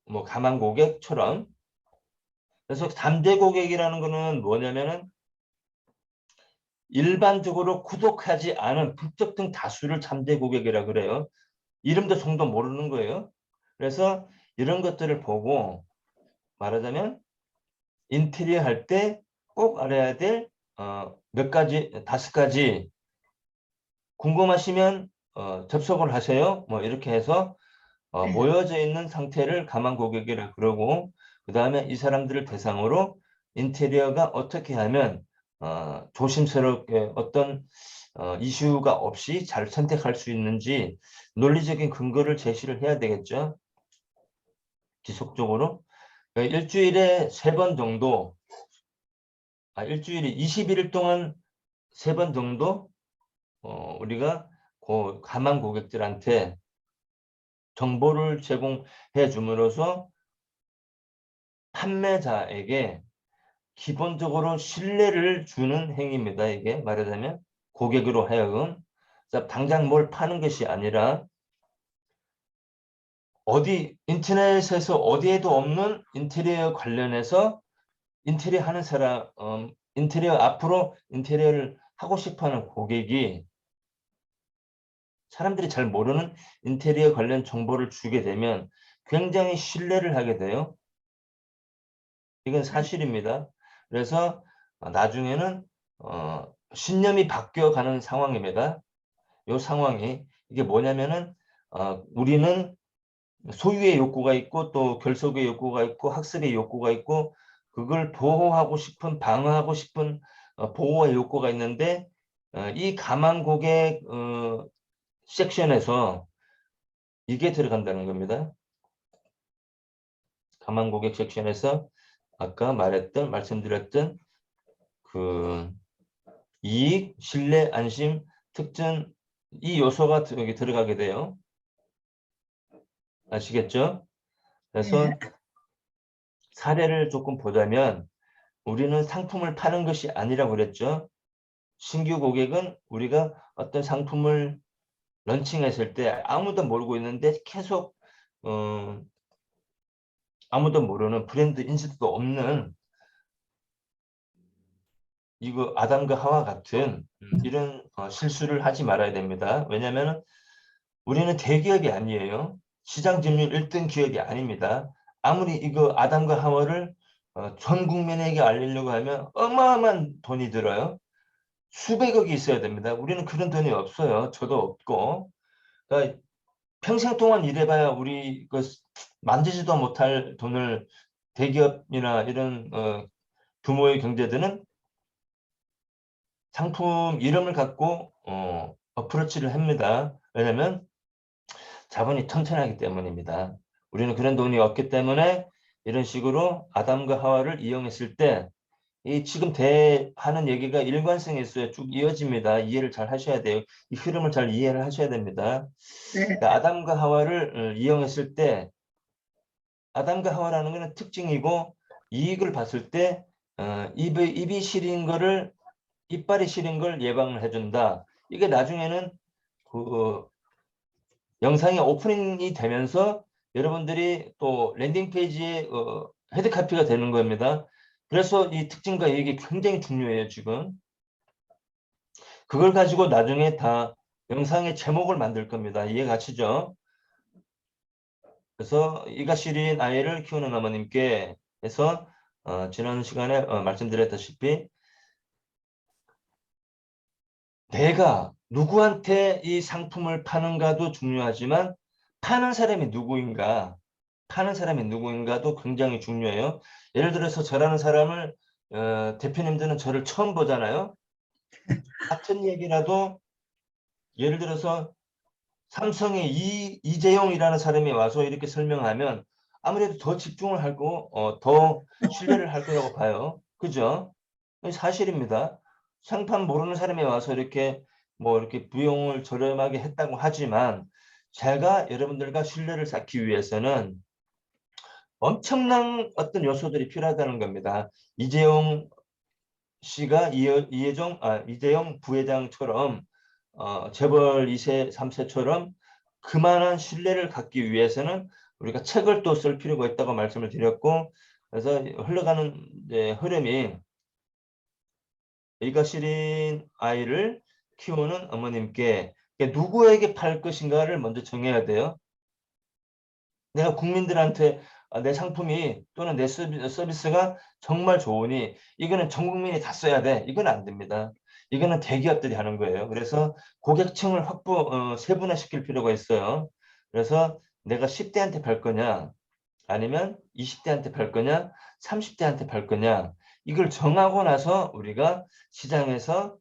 뭐 가망 고객처럼. 그래서 잠재 고객이라는 거는 뭐냐면은 일반적으로 구독하지 않은 불특정 다수를 잠재 고객이라 그래요. 이름도 성도 모르는 거예요. 그래서 이런 것들을 보고 말하자면 인테리어 할 때 꼭 알아야 될 몇 가지, 5가지 궁금하시면 접속을 하세요. 뭐 이렇게 해서 네. 모여져 있는 상태를 가망 고객이라 그러고, 그 다음에 이 사람들을 대상으로 인테리어가 어떻게 하면 조심스럽게 어떤 이슈가 없이 잘 선택할 수 있는지 논리적인 근거를 제시를 해야 되겠죠. 지속적으로. 일주일에 3번 정도, 일주일에 21일 동안 3번 정도 우리가 가망 고객들한테 정보를 제공해 줌으로써 판매자에게 기본적으로 신뢰를 주는 행위입니다. 이게 말하자면 고객으로 하여금 당장 뭘 파는 것이 아니라 인터넷에서 어디에도 없는 인테리어 관련해서 인테리어 하는 사람, 앞으로 인테리어를 하고 싶어하는 고객이 사람들이 잘 모르는 인테리어 관련 정보를 주게 되면 굉장히 신뢰를 하게 돼요. 이건 사실입니다. 그래서 나중에는 신념이 바뀌어가는 상황입니다. 이 상황이 이게 뭐냐면은 우리는 소유의 욕구가 있고 또 결속의 욕구가 있고 학습의 욕구가 있고 그걸 보호하고 싶은 방어하고 싶은 보호의 욕구가 있는데 이 가망 고객 섹션에서 이게 들어간다는 겁니다. 가망 고객 섹션에서 아까 말씀드렸던 그 이익, 신뢰, 안심, 특징 이 요소가 여기 들어가게 돼요. 아시겠죠? 그래서 네. 사례를 조금 보자면 우리는 상품을 파는 것이 아니라고 그랬죠. 신규 고객은 우리가 어떤 상품을 런칭했을 때 아무도 모르고 있는데 계속 아무도 모르는 브랜드 인지도도 없는 이거 아담과 하와 같은 이런 실수를 하지 말아야 됩니다. 왜냐하면 우리는 대기업이 아니에요. 시장 점유율 1등 기업이 아닙니다. 아무리 이거 아담과 하와를 전 국민에게 알리려고 하면 어마어마한 돈이 들어요. 수백억이 있어야 됩니다. 우리는 그런 돈이 없어요. 저도 없고. 그러니까 평생 동안 일해봐야 우리 만지지도 못할 돈을 대기업이나 이런 규모의 경제들은 상품 이름을 갖고 어프로치를 합니다. 왜냐하면 자본이 튼튼하기 때문입니다. 우리는 그런 돈이 없기 때문에 이런 식으로 아담과 하와를 이용했을 때 이 지금 하는 얘기가 일관성이 있어요. 쭉 이어집니다. 이해를 잘 하셔야 돼요. 이 흐름을 잘 이해를 하셔야 됩니다. 네. 그러니까 아담과 하와를 이용했을 때 아담과 하와라는 것은 특징이고 이익을 봤을 때 입이 시린 거를 이빨이 시린 걸 예방을 해준다. 이게 나중에는 그 영상이 오프닝이 되면서 여러분들이 또 랜딩 페이지에 헤드카피가 되는 겁니다. 그래서 이 특징과 이익이 굉장히 중요해요, 지금. 그걸 가지고 나중에 다 영상의 제목을 만들 겁니다. 이해 가시죠? 그래서 이가 시린 아이를 키우는 어머님께 해서 지난 시간에 말씀드렸다시피 내가 누구한테 이 상품을 파는가도 중요하지만 파는 사람이 누구인가도 굉장히 중요해요. 예를 들어서 저라는 사람을 대표님들은 저를 처음 보잖아요. 같은 얘기라도 예를 들어서 삼성의 이재용이라는 사람이 와서 이렇게 설명하면 아무래도 더 집중을 하고 더 신뢰를 할 거라고 봐요. 그죠? 사실입니다. 상판 모르는 사람이 와서 이렇게 이렇게 비용을 저렴하게 했다고 하지만 제가 여러분들과 신뢰를 쌓기 위해서는 엄청난 어떤 요소들이 필요하다는 겁니다. 이재용 씨가 이재용 부회장처럼 재벌 2세, 3세처럼 그만한 신뢰를 갖기 위해서는 우리가 책을 또 쓸 필요가 있다고 말씀을 드렸고, 그래서 흘러가는 흐름이 이가 시린 아이를 키우는 어머님께 누구에게 팔 것인가를 먼저 정해야 돼요. 내가 국민들한테 내 상품이 또는 내 서비스가 정말 좋으니 이거는 전 국민이 다 써야 돼. 이건 안 됩니다. 이거는 대기업들이 하는 거예요. 그래서 고객층을 세분화시킬 필요가 있어요. 그래서 내가 10대한테 팔 거냐, 아니면 20대한테 팔 거냐, 30대한테 팔 거냐, 이걸 정하고 나서 우리가 시장에서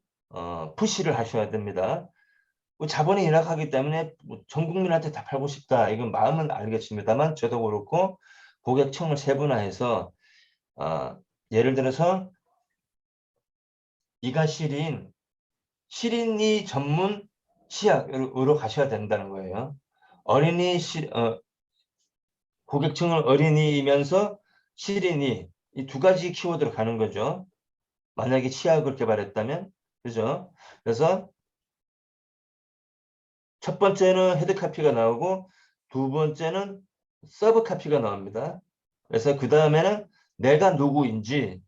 푸시를 하셔야 됩니다. 자본이 열악하기 때문에 전 국민한테 다 팔고 싶다, 이건 마음은 알겠습니다만, 저도 그렇고 고객층을 세분화해서 예를 들어서 이가 시린이 전문 치약으로 가셔야 된다는 거예요. 고객층을 어린이면서 시린이, 이 두 가지 키워드로 가는 거죠. 만약에 치약을 개발했다면, 그죠? 그래서 첫 번째는 헤드카피가 나오고 두 번째는 서브카피가 나옵니다. 그래서 그 다음에는 내가 누구인지,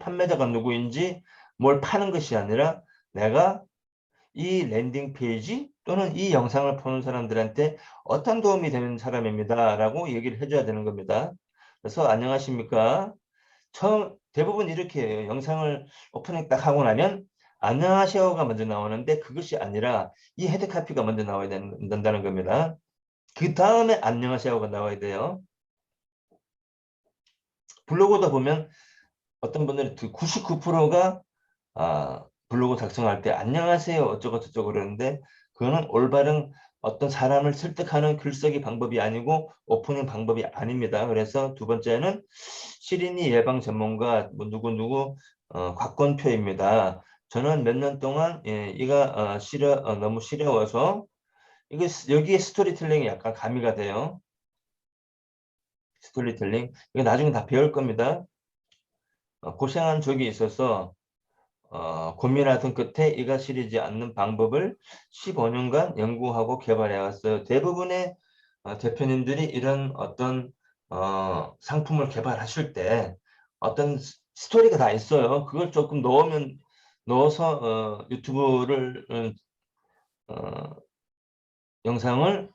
판매자가 누구인지, 뭘 파는 것이 아니라 내가 이 랜딩 페이지 또는 이 영상을 보는 사람들한테 어떤 도움이 되는 사람입니다 라고 얘기를 해줘야 되는 겁니다. 그래서 안녕하십니까, 대부분 이렇게 해요. 영상을 오프닝 딱 하고 나면 안녕하세요가 먼저 나오는데, 그것이 아니라 이 헤드카피가 먼저 나와야 된다는 겁니다. 그 다음에 안녕하세요가 나와야 돼요. 블로그도 보면 어떤 분들은 99%가 블로그 작성할 때 안녕하세요 어쩌고 저쩌고 그러는데, 그거는 올바른 어떤 사람을 설득하는 글쓰기 방법이 아니고 오프닝 방법이 아닙니다. 그래서 두 번째는 시린이 예방 전문가 누구누구 곽건표입니다. 저는 몇 년 동안 이가 너무 시려워서 여기에 스토리텔링이 약간 가미가 돼요. 스토리텔링 이거 나중에 다 배울 겁니다. 고생한 적이 있어서 고민하던 끝에 이가 시리지 않는 방법을 15년간 연구하고 개발해 왔어요. 대부분의 대표님들이 이런 어떤 상품을 개발하실 때 어떤 스토리가 다 있어요. 그걸 조금 넣어서 유튜브를 영상을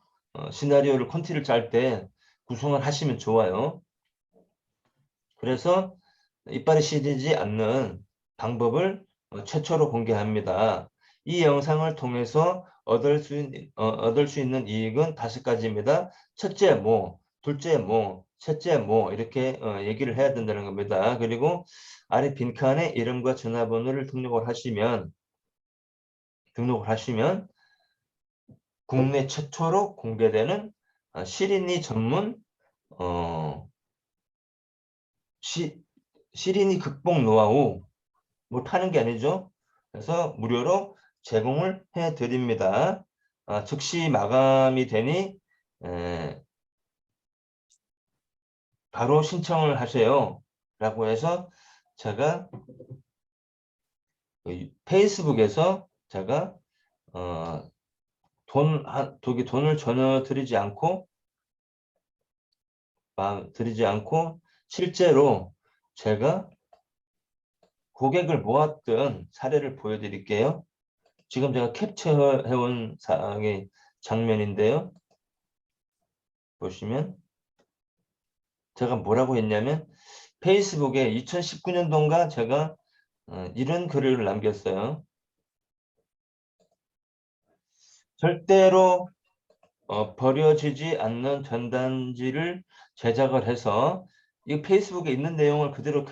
시나리오를 콘티를 짤 때 구성을 하시면 좋아요. 그래서 이빨이 시리지 않는 방법을 최초로 공개합니다. 이 영상을 통해서 얻을 수 있는 이익은 5가지입니다. 첫째 뭐, 둘째 뭐, 셋째 뭐, 이렇게 얘기를 해야 된다는 겁니다. 그리고 아래 빈칸에 이름과 전화번호를 등록을 하시면 국내 최초로 공개되는 시린이 전문 시린이 극복 노하우, 뭘 파는 게 아니죠. 그래서 무료로 제공을 해드립니다. 즉시 마감이 되니 바로 신청을 하세요 라고 해서 제가 페이스북에서 제가 돈을 전혀 드리지 않고 실제로 제가 고객을 모았던 사례를 보여드릴게요. 지금 제가 캡처해온 장면인데요. 보시면 제가 뭐라고 했냐면, 페이스북에 2019년도인가 제가 이런 글을 남겼어요. 절대로 버려지지 않는 전단지를 제작을 해서, 이 페이스북에 있는 내용을 그대로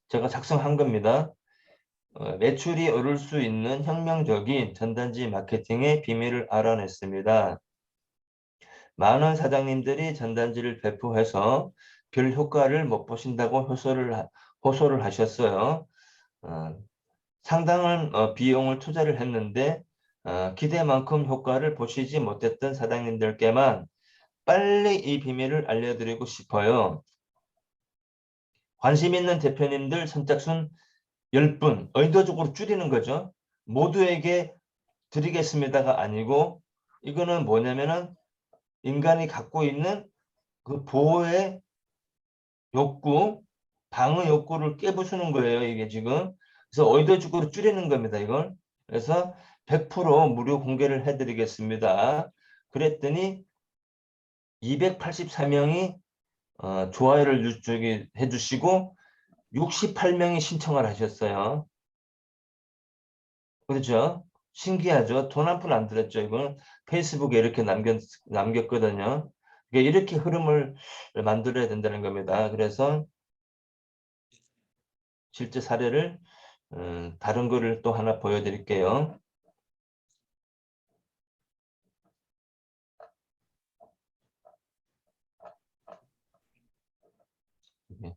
제가 작성한 겁니다. 매출이 오를 수 있는 혁명적인 전단지 마케팅의 비밀을 알아냈습니다. 많은 사장님들이 전단지를 배포해서 별 효과를 못 보신다고 호소를 하셨어요. 상당한 비용을 투자를 했는데 기대만큼 효과를 보시지 못했던 사장님들께만 빨리 이 비밀을 알려드리고 싶어요. 관심 있는 대표님들 선착순 10분 의도적으로 줄이는 거죠. 모두에게 드리겠습니다가 아니고 이거는 뭐냐면은 인간이 갖고 있는 그 보호의 욕구, 방어 욕구를 깨부수는 거예요. 이게 지금. 그래서 의도적으로 줄이는 겁니다. 이걸. 그래서 100% 무료 공개를 해드리겠습니다. 그랬더니 284명이 좋아요를 해주시고 68명이 신청을 하셨어요. 그렇죠? 신기하죠? 돈 한 푼 안 들었죠? 이거는 페이스북에 이렇게 남겼거든요. 이렇게 흐름을 만들어야 된다는 겁니다. 그래서 실제 사례를 다른 거를 또 하나 보여드릴게요. 네.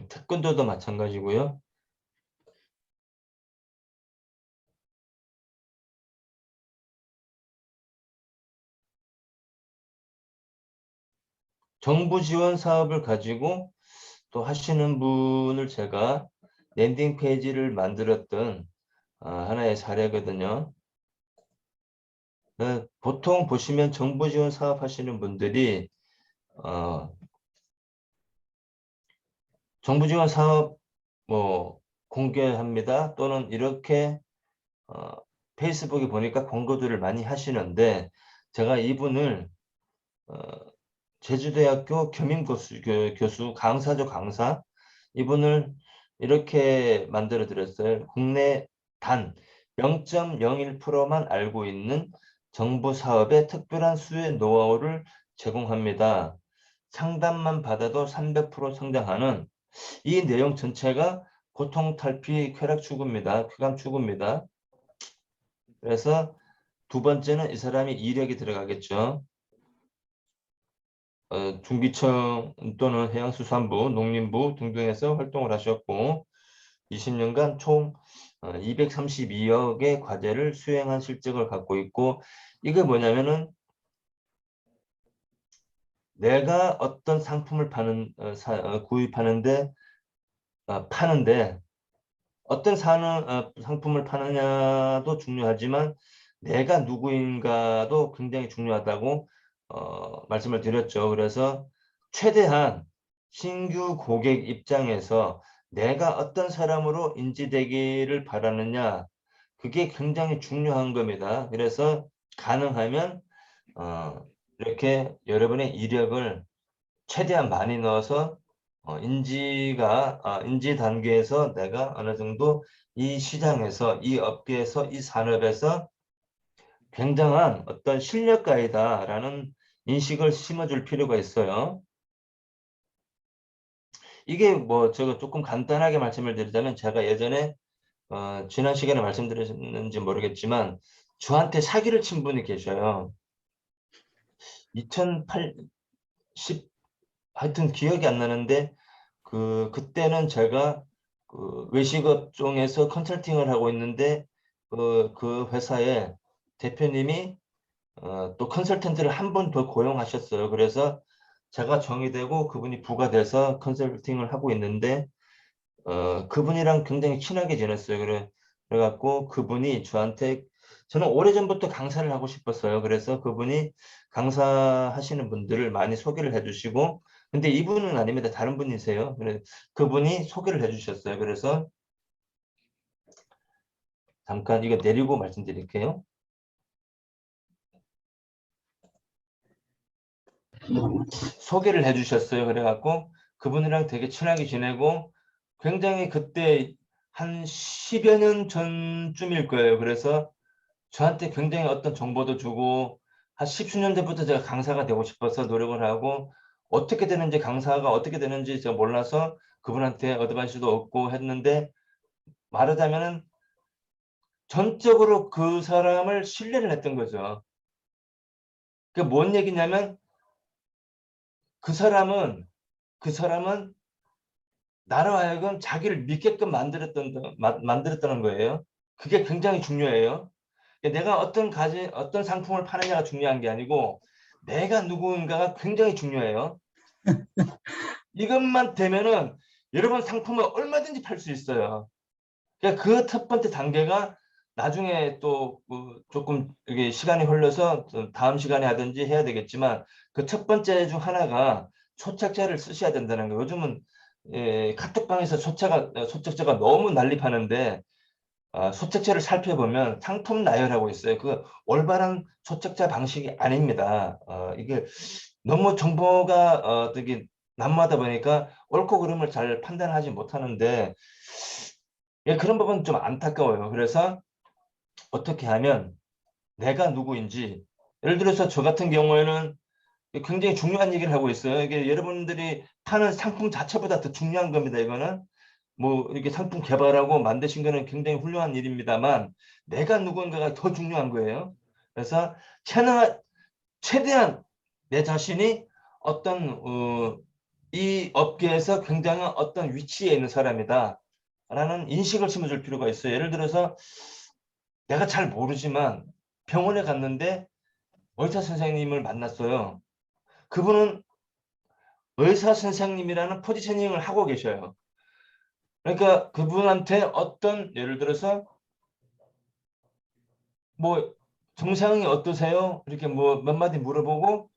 태권도도 마찬가지고요. 정부 지원 사업을 가지고 또 하시는 분을 제가 랜딩 페이지를 만들었던 하나의 사례거든요. 보통 보시면 정부 지원 사업 하시는 분들이 정부 지원 사업 뭐 공개합니다. 또는 이렇게 페이스북에 보니까 광고들을 많이 하시는데 제가 이분을 제주대학교 교수 강사죠, 강사. 이분을 이렇게 만들어 드렸어요. 국내 단 0.01%만 알고 있는 정부 사업의 특별한 수혜 노하우를 제공합니다. 상담만 받아도 300% 성장하는 이 내용 전체가 고통 탈피 쾌락 추구입니다. 쾌감 추구입니다. 그래서 두 번째는 이 사람이 이력이 들어가겠죠. 중기청 또는 해양수산부, 농림부 등등에서 활동을 하셨고 20년간 총 232억의 과제를 수행한 실적을 갖고 있고 이게 뭐냐면은 내가 어떤 상품을 구입하는데 파는데 어떤 상품을 파느냐도 중요하지만 내가 누구인가도 굉장히 중요하다고 말씀을 드렸죠. 그래서 최대한 신규 고객 입장에서 내가 어떤 사람으로 인지되기를 바라느냐 그게 굉장히 중요한 겁니다. 그래서 가능하면 이렇게 여러분의 이력을 최대한 많이 넣어서 인지 단계에서 내가 어느 정도 이 시장에서 이 업계에서 이 산업에서 굉장한 어떤 실력가이다라는 인식을 심어줄 필요가 있어요. 이게 뭐 제가 조금 간단하게 말씀을 드리자면 제가 예전에 지난 시간에 말씀드렸는지 모르겠지만 저한테 사기를 친 분이 계셔요. 2008, 10 하여튼 기억이 안 나는데 그때는 제가 그 외식업종에서 컨설팅을 하고 있는데 그 회사의 대표님이 또 컨설턴트를 한 번 더 고용하셨어요. 그래서 제가 정이 되고 그분이 부가 돼서 컨설팅을 하고 있는데 그분이랑 굉장히 친하게 지냈어요. 그래갖고 그분이 저한테 저는 오래전부터 강사를 하고 싶었어요. 그래서 그분이 강사하시는 분들을 많이 소개를 해주시고 근데 이분은 아닙니다. 다른 분이세요. 그분이 소개를 해주셨어요. 그래서 잠깐 이거 내리고 말씀드릴게요. 소개를 해주셨어요. 그래갖고 그분이랑 되게 친하게 지내고 굉장히 그때 한 10여 년 전쯤일 거예요. 그래서 저한테 굉장히 어떤 정보도 주고 한 10수년 전부터 제가 강사가 되고 싶어서 노력을 하고 어떻게 되는지 강사가 어떻게 되는지 제가 몰라서 그분한테 어드바이스도 얻고 했는데 말하자면은 전적으로 그 사람을 신뢰를 했던 거죠. 그게 뭔 얘기냐면 그 사람은 나로 하여금 자기를 믿게끔 만들었다는 거예요. 그게 굉장히 중요해요. 내가 어떤 상품을 파느냐가 중요한 게 아니고 내가 누구인가가 굉장히 중요해요. 이것만 되면은 여러분 상품을 얼마든지 팔 수 있어요. 그러니까 그 첫 번째 단계가 나중에 또 조금 이게 시간이 흘러서 좀 다음 시간에 하든지 해야 되겠지만 그 첫 번째 중 하나가 소책자를 쓰셔야 된다는 거예요. 요즘은 카톡방에서 소책자가 너무 난립하는데 소책자를 살펴보면 상품 나열하고 있어요. 그 올바른 소책자 방식이 아닙니다. 이게 너무 정보가 되게 난무하다 보니까 옳고 그름을 잘 판단하지 못하는데 그런 부분 좀 안타까워요. 그래서 어떻게 하면 내가 누구인지 예를 들어서 저 같은 경우에는 굉장히 중요한 얘기를 하고 있어요. 이게 여러분들이 파는 상품 자체보다 더 중요한 겁니다. 이거는 뭐 이렇게 상품 개발하고 만드신 거는 굉장히 훌륭한 일입니다만 내가 누군가가 더 중요한 거예요. 그래서 최대한 내 자신이 어떤 이 업계에서 굉장한 어떤 위치에 있는 사람이다 라는 인식을 심어줄 필요가 있어요. 예를 들어서 내가 잘 모르지만 병원에 갔는데 의사 선생님을 만났어요. 그분은 의사 선생님이라는 포지셔닝을 하고 계셔요. 그러니까 그분한테 어떤 예를 들어서 뭐 증상이 어떠세요? 이렇게 뭐 몇 마디 물어보고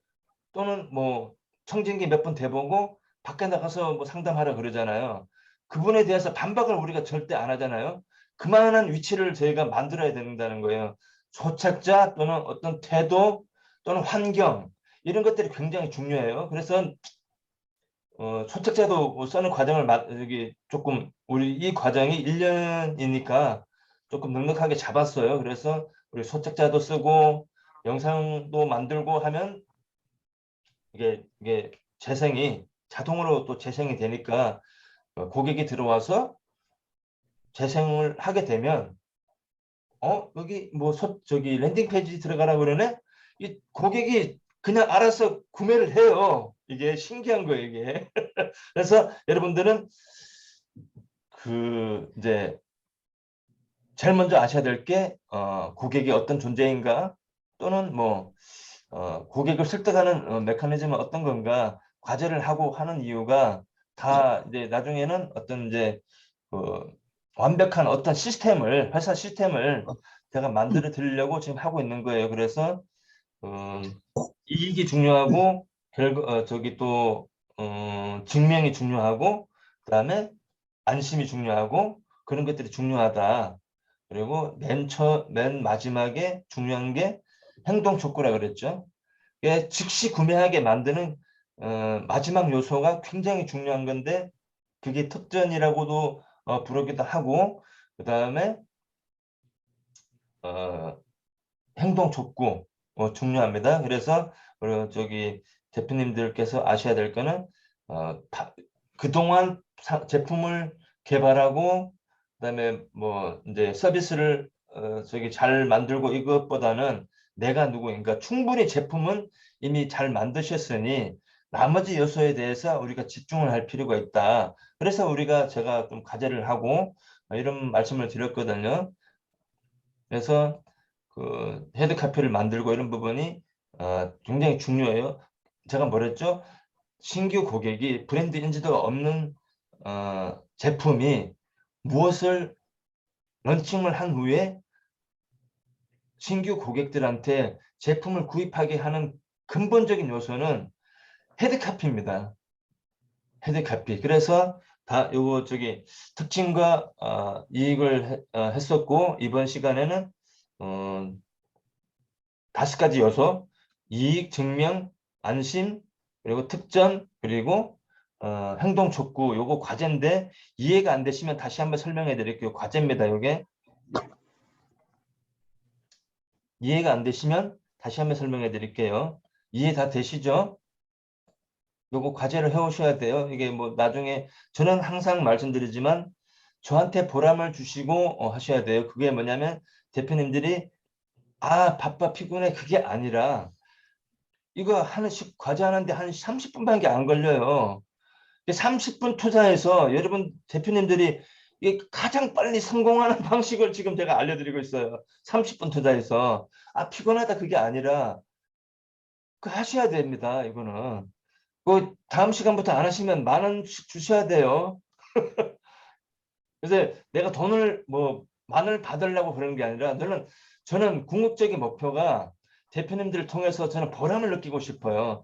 또는 뭐 청진기 몇 번 대보고 밖에 나가서 뭐 상담하라 그러잖아요. 그분에 대해서 반박을 우리가 절대 안 하잖아요. 그만한 위치를 저희가 만들어야 된다는 거예요. 소책자 또는 어떤 태도 또는 환경 이런 것들이 굉장히 중요해요. 그래서 소책자도 써는 과정을 여기 조금 우리 이 과정이 1년이니까 조금 넉넉하게 잡았어요. 그래서 우리 소책자도 쓰고 영상도 만들고 하면 이게 재생이 자동으로 또 재생이 되니까 고객이 들어와서 재생을 하게 되면 여기 뭐 저기 랜딩 페이지 들어가라 그러네. 이 고객이 그냥 알아서 구매를 해요. 이게 신기한 거예요, 이게. 그래서 여러분들은 이제 제일 먼저 아셔야 될 게 고객이 어떤 존재인가 또는 뭐 고객을 설득하는 메커니즘은 어떤 건가 과제를 하고 하는 이유가 다 이제 나중에는 어떤 이제 완벽한 어떤 회사 시스템을 제가 만들어 드리려고 지금 하고 있는 거예요. 그래서 이익이 중요하고 저기 또 증명이 중요하고 그다음에 안심이 중요하고 그런 것들이 중요하다. 그리고 맨 마지막에 중요한 게 행동 촉구라 그랬죠. 즉시 구매하게 만드는 마지막 요소가 굉장히 중요한 건데 그게 특전이라고도 부르기도 하고 그다음에 행동 촉구 중요합니다. 그래서 저기 대표님들께서 아셔야 될 거는 그동안 제품을 개발하고 그다음에 뭐 이제 서비스를 저기 잘 만들고 이것보다는 내가 누구인가 충분히 제품은 이미 잘 만드셨으니 나머지 요소에 대해서 우리가 집중을 할 필요가 있다. 그래서 제가 좀 과제를 하고 이런 말씀을 드렸거든요. 그래서 헤드카피를 만들고 이런 부분이 굉장히 중요해요. 제가 뭐랬죠? 신규 고객이 브랜드 인지도가 없는 제품이 무엇을 런칭을 한 후에 신규 고객들한테 제품을 구입하게 하는 근본적인 요소는 헤드카피입니다. 헤드카피. 그래서 요거 저기 특징과 이익을 했었고 이번 시간에는 5가지 요소 이익, 증명, 안심, 그리고 특전, 그리고 행동 촉구 요거 과제인데 이해가 안 되시면 다시 한번 설명해 드릴게요. 과제입니다. 요게 이해가 안 되시면 다시 한번 설명해 드릴게요. 이해 다 되시죠? 요거 과제를 해오셔야 돼요. 이게 뭐 나중에 저는 항상 말씀드리지만 저한테 보람을 주시고 하셔야 돼요. 그게 뭐냐면 대표님들이 바빠 피곤해 그게 아니라 이거 과제 하는데 한 30분밖에 안 걸려요. 30분 투자해서 여러분 대표님들이 이게 가장 빨리 성공하는 방식을 지금 제가 알려드리고 있어요. 30분 투자해서 피곤하다 그게 아니라 그 하셔야 됩니다. 이거는 그 다음 시간부터 안 하시면 10,000원씩 주셔야 돼요. 그래서 내가 돈을 뭐 10,000원을 받으려고 그러는 게 아니라 저는 궁극적인 목표가 대표님들을 통해서 저는 보람을 느끼고 싶어요.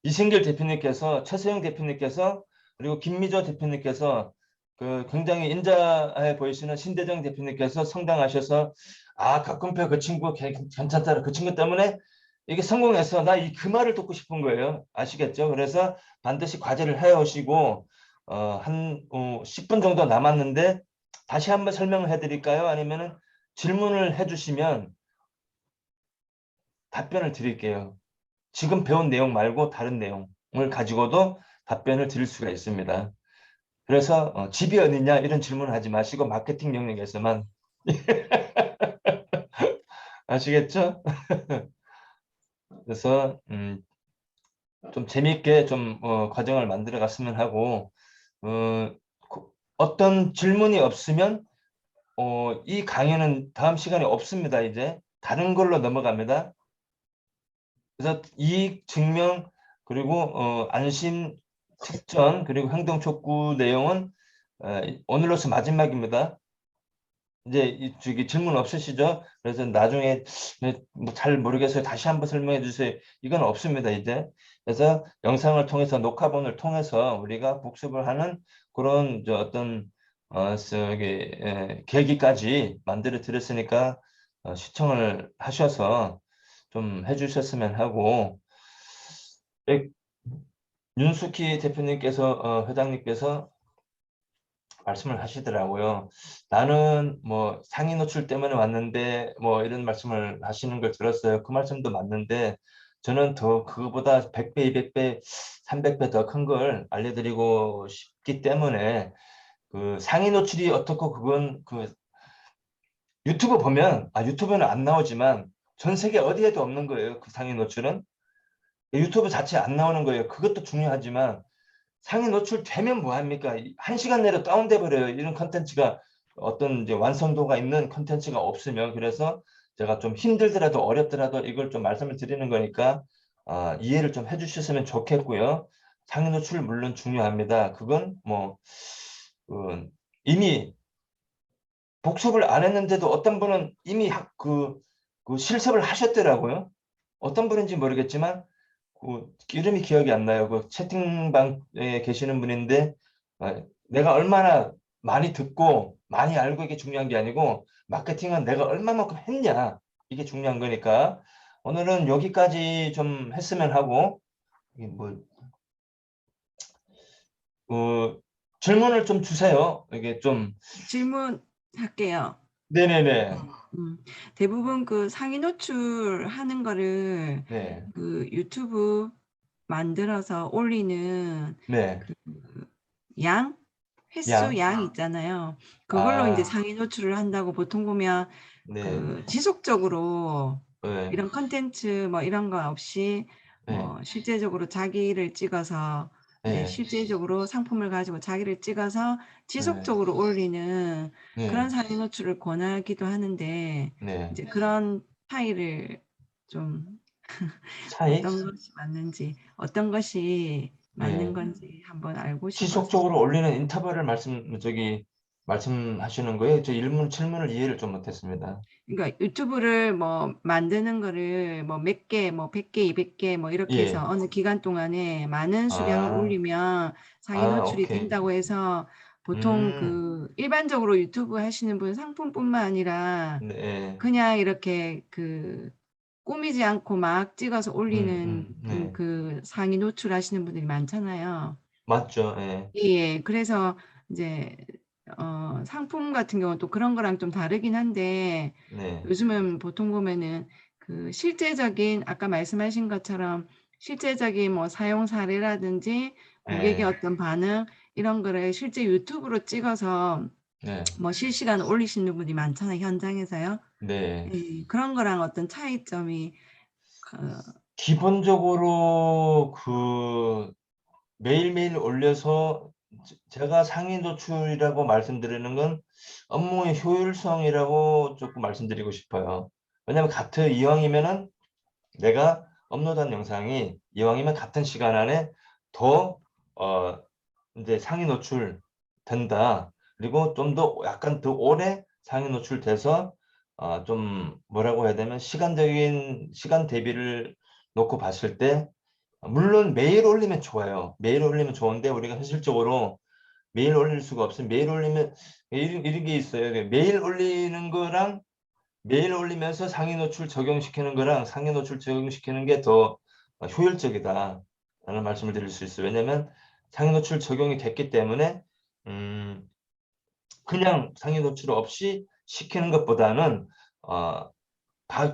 이승길 대표님께서, 최소영 대표님께서, 그리고 김미조 대표님께서 그 굉장히 인자해 보이시는 신대정 대표님께서 성당하셔서 각금표 그 친구 괜찮더라. 그 친구 때문에 이게 성공해서 그 말을 듣고 싶은 거예요. 아시겠죠? 그래서 반드시 과제를 해 오시고 한 10분 정도 남았는데 다시 한번 설명을 해드릴까요? 아니면은 질문을 해주시면 답변을 드릴게요. 지금 배운 내용 말고 다른 내용을 가지고도 답변을 드릴 수가 있습니다. 그래서 집이 어디냐 이런 질문을 하지 마시고 마케팅 영역에서만 아시겠죠? 그래서 좀 재미있게 좀 과정을 만들어 갔으면 하고 어떤 질문이 없으면 이 강의는 다음 시간이 없습니다. 이제 다른 걸로 넘어갑니다. 그래서 이익 증명 그리고 안심 특전 그리고 행동 촉구 내용은 오늘로서 마지막입니다. 이제 저기 질문 없으시죠? 그래서 나중에 뭐 잘 모르겠어요. 다시 한번 설명해 주세요. 이건 없습니다. 이제 그래서 영상을 통해서 녹화본을 통해서 우리가 복습을 하는 그런 어떤 계기까지 만들어 드렸으니까 시청을 하셔서 좀 해주셨으면 하고 윤숙희 대표님께서 회장님께서 말씀을 하시더라고요. 나는 뭐 상위 노출 때문에 왔는데 뭐 이런 말씀을 하시는 걸 들었어요. 그 말씀도 맞는데 저는 더 그거보다 100배, 200배, 300배 더 큰 걸 알려드리고 싶기 때문에 그 상위 노출이 어떻고 그건 그 유튜브 보면 유튜브는 안 나오지만 전 세계 어디에도 없는 거예요. 그 상위 노출은 유튜브 자체에 안 나오는 거예요. 그것도 중요하지만 상위 노출되면 뭐합니까? 1시간 내로 다운돼 버려요. 이런 컨텐츠가 어떤 이제 완성도가 있는 컨텐츠가 없으면. 그래서 제가 좀 힘들더라도 어렵더라도 이걸 좀 말씀을 드리는 거니까 이해를 좀 해주셨으면 좋겠고요. 상위 노출 물론 중요합니다. 그건 뭐 이미 복습을 안 했는데도 어떤 분은 이미 그 실습을 하셨더라고요. 어떤 분인지 모르겠지만 이름이 기억이 안 나요. 그 채팅방에 계시는 분인데 내가 얼마나 많이 듣고 많이 알고 이게 중요한 게 아니고 마케팅은 내가 얼마만큼 했냐 이게 중요한 거니까 오늘은 여기까지 좀 했으면 하고 질문을 좀 주세요. 이게 좀 질문할게요. 네네네. 대부분 그 상위 노출하는 거를 네. 그 유튜브 만들어서 올리는 네. 그 횟수 양 있잖아요. 그걸로 이제 상위 노출을 한다고 보통 보면 네. 그 지속적으로 네. 이런 컨텐츠 뭐 이런 거 없이 뭐 실제적으로 자기를 찍어서 이제 실제적으로 상품을 가지고 자기를 찍어서 지속적으로 올리는 그런 상위 노출을 권하기도 하는데 이제 그런 차이를 좀 어떤 것이 맞는지 어떤 것이 맞는 건지 한번 알고 싶어서. 지속적으로 올리는 인터벌을 말씀하시는 거예요? 저 질문을 이해를 좀 못했습니다. 그러니까 유튜브를 뭐 만드는 거를 뭐 몇 개, 뭐 100개, 200개 뭐 이렇게 해서 어느 기간 동안에 많은 수량을 올리면 상위 노출이 된다고 해서 보통 그 일반적으로 유튜브 하시는 분 상품뿐만 아니라 그냥 이렇게 그 꾸미지 않고 막 찍어서 올리는 그 상위 노출하시는 분들이 많잖아요. 맞죠. 예, 그래서 이제 상품 같은 경우는 또 그런 거랑 좀 다르긴 한데 요즘은 보통 보면은 그 실제적인 아까 말씀하신 것처럼 실제적인 뭐 사용 사례라든지 고객의 어떤 반응 이런 거를 실제 유튜브로 찍어서 뭐 실시간 올리시는 분이 많잖아요. 현장에서요. 네. 예, 그런 거랑 어떤 차이점이 기본적으로 그 매일매일 올려서 제가 상위 노출이라고 말씀드리는 건 업무의 효율성이라고 조금 말씀드리고 싶어요. 왜냐하면 같은 이왕이면은 내가 업로드한 영상이 이왕이면 같은 시간 안에 더 이제 상위 노출 된다. 그리고 좀 더 약간 더 오래 상위 노출돼서 좀 뭐라고 해야 되면 시간 대비를 놓고 봤을 때 물론 매일 올리면 좋아요. 매일 올리면 좋은데 우리가 현실적으로 매일 올릴 수가 없으면 매일 올리면 이런 게 있어요. 매일 올리는 거랑 매일 올리면서 상위 노출 적용시키는 거랑 상위 노출 적용시키는 게 더 효율적이다 라는 말씀을 드릴 수 있어요. 왜냐하면 상위 노출 적용이 됐기 때문에 그냥 상위 노출 없이 시키는 것보다는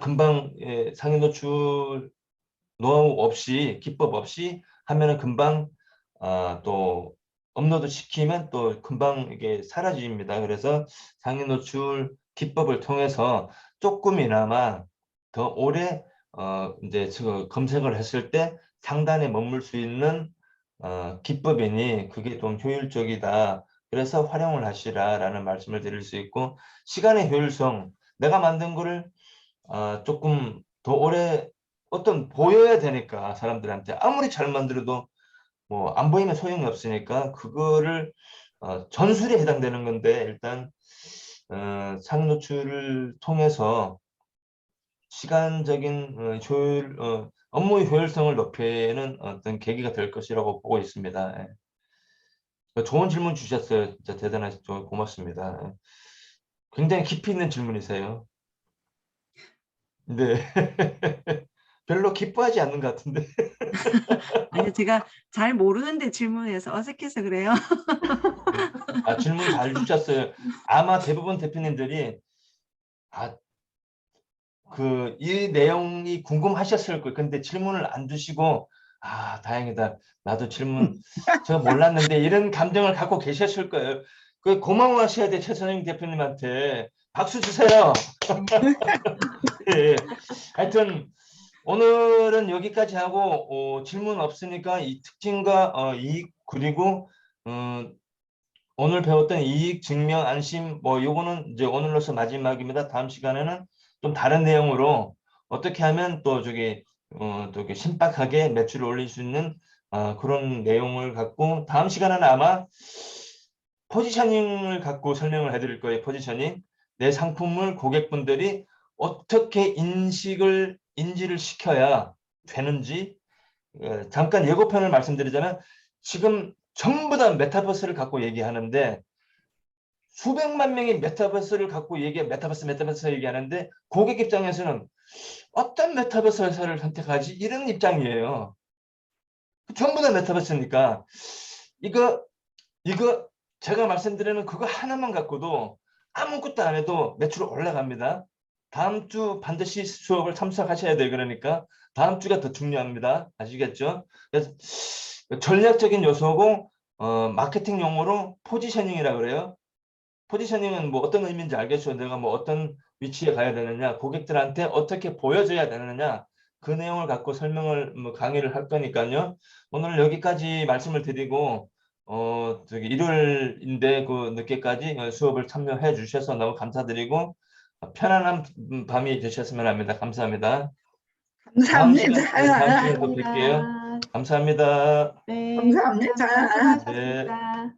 금방 상위 노출 노하우 없이 기법 없이 하면은 금방 또 업로드 시키면 또 금방 이게 사라집니다. 그래서 상위 노출 기법을 통해서 조금이나마 더 오래 이제 검색을 했을 때 상단에 머물 수 있는 기법이니 그게 좀 효율적이다. 그래서 활용을 하시라라는 말씀을 드릴 수 있고, 시간의 효율성, 내가 만든 거를 조금 더 오래 보여야 되니까 사람들한테 아무리 잘 만들어도 뭐 안 보이면 소용이 없으니까 그거를 전술에 해당되는 건데, 일단 상위 노출을 통해서 시간적인 업무의 효율성을 높이는 어떤 계기가 될 것이라고 보고 있습니다. 좋은 질문 주셨어요. 진짜 대단하시죠. 고맙습니다. 굉장히 깊이 있는 질문이세요. 네. 별로 기뻐하지 않는 것 같은데. 아니, 제가 잘 모르는데 질문해서 어색해서 그래요. 질문 잘 주셨어요. 아마 대부분 대표님들이 이 내용이 궁금하셨을 거예요. 근데 질문을 안 주시고 다행이다. 나도 질문 제가 몰랐는데 이런 감정을 갖고 계셨을 거예요. 그 고마워하셔야 돼. 최선영 대표님한테 박수 주세요. 예. 하여튼 오늘은 여기까지 하고 질문 없으니까 이 특징과 이익, 그리고 오늘 배웠던 이익, 증명, 안심, 뭐 요거는 이제 오늘로서 마지막입니다. 다음 시간에는 좀 다른 내용으로 어떻게 하면 또 또 이렇게 신박하게 매출을 올릴 수 있는 그런 내용을 갖고, 다음 시간에는 아마 포지셔닝을 갖고 설명을 해드릴 거예요. 포지셔닝. 내 상품을 고객분들이 어떻게 인지를 시켜야 되는지. 잠깐 예고편을 말씀드리자면, 지금 전부 다 메타버스를 갖고 얘기하는데 수백만 명이 메타버스를 갖고 메타버스 얘기하는데, 고객 입장에서는 어떤 메타버스 회사를 선택하지? 이런 입장이에요. 전부 다 메타버스니까 이거 제가 말씀드리는 그거 하나만 갖고도 아무것도 안 해도 매출 올라갑니다. 다음 주 반드시 수업을 참석하셔야 돼요. 그러니까 다음 주가 더 중요합니다. 아시겠죠? 그래서 전략적인 요소고 마케팅 용어로 포지셔닝이라고 그래요. 포지셔닝은 뭐 어떤 의미인지 알겠죠? 내가 뭐 어떤 위치에 가야 되느냐, 고객들한테 어떻게 보여줘야 되느냐, 그 내용을 갖고 강의를 할 거니까요. 오늘 여기까지 말씀을 드리고 일요일인데 그 늦게까지 수업을 참여해 주셔서 너무 감사드리고 편안한 밤이 되셨으면 합니다. 감사합니다. 다음 시간에 또 뵐게요. 감사합니다. 네, 감사합니다. 수고하셨습니다.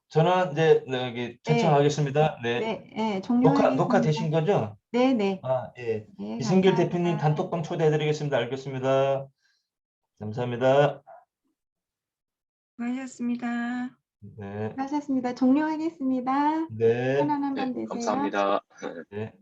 저는 이제 여기 초청하겠습니다. 네. 네, 종료하겠습니다. 녹화 되신 거죠? 네. 예. 네, 이승길 감사합니다. 대표님 단톡방 초대해드리겠습니다. 알겠습니다. 감사합니다. 수고하셨습니다. 네. 수고하셨습니다. 종료하겠습니다. 네. 편안한 밤 되세요. 감사합니다. 네.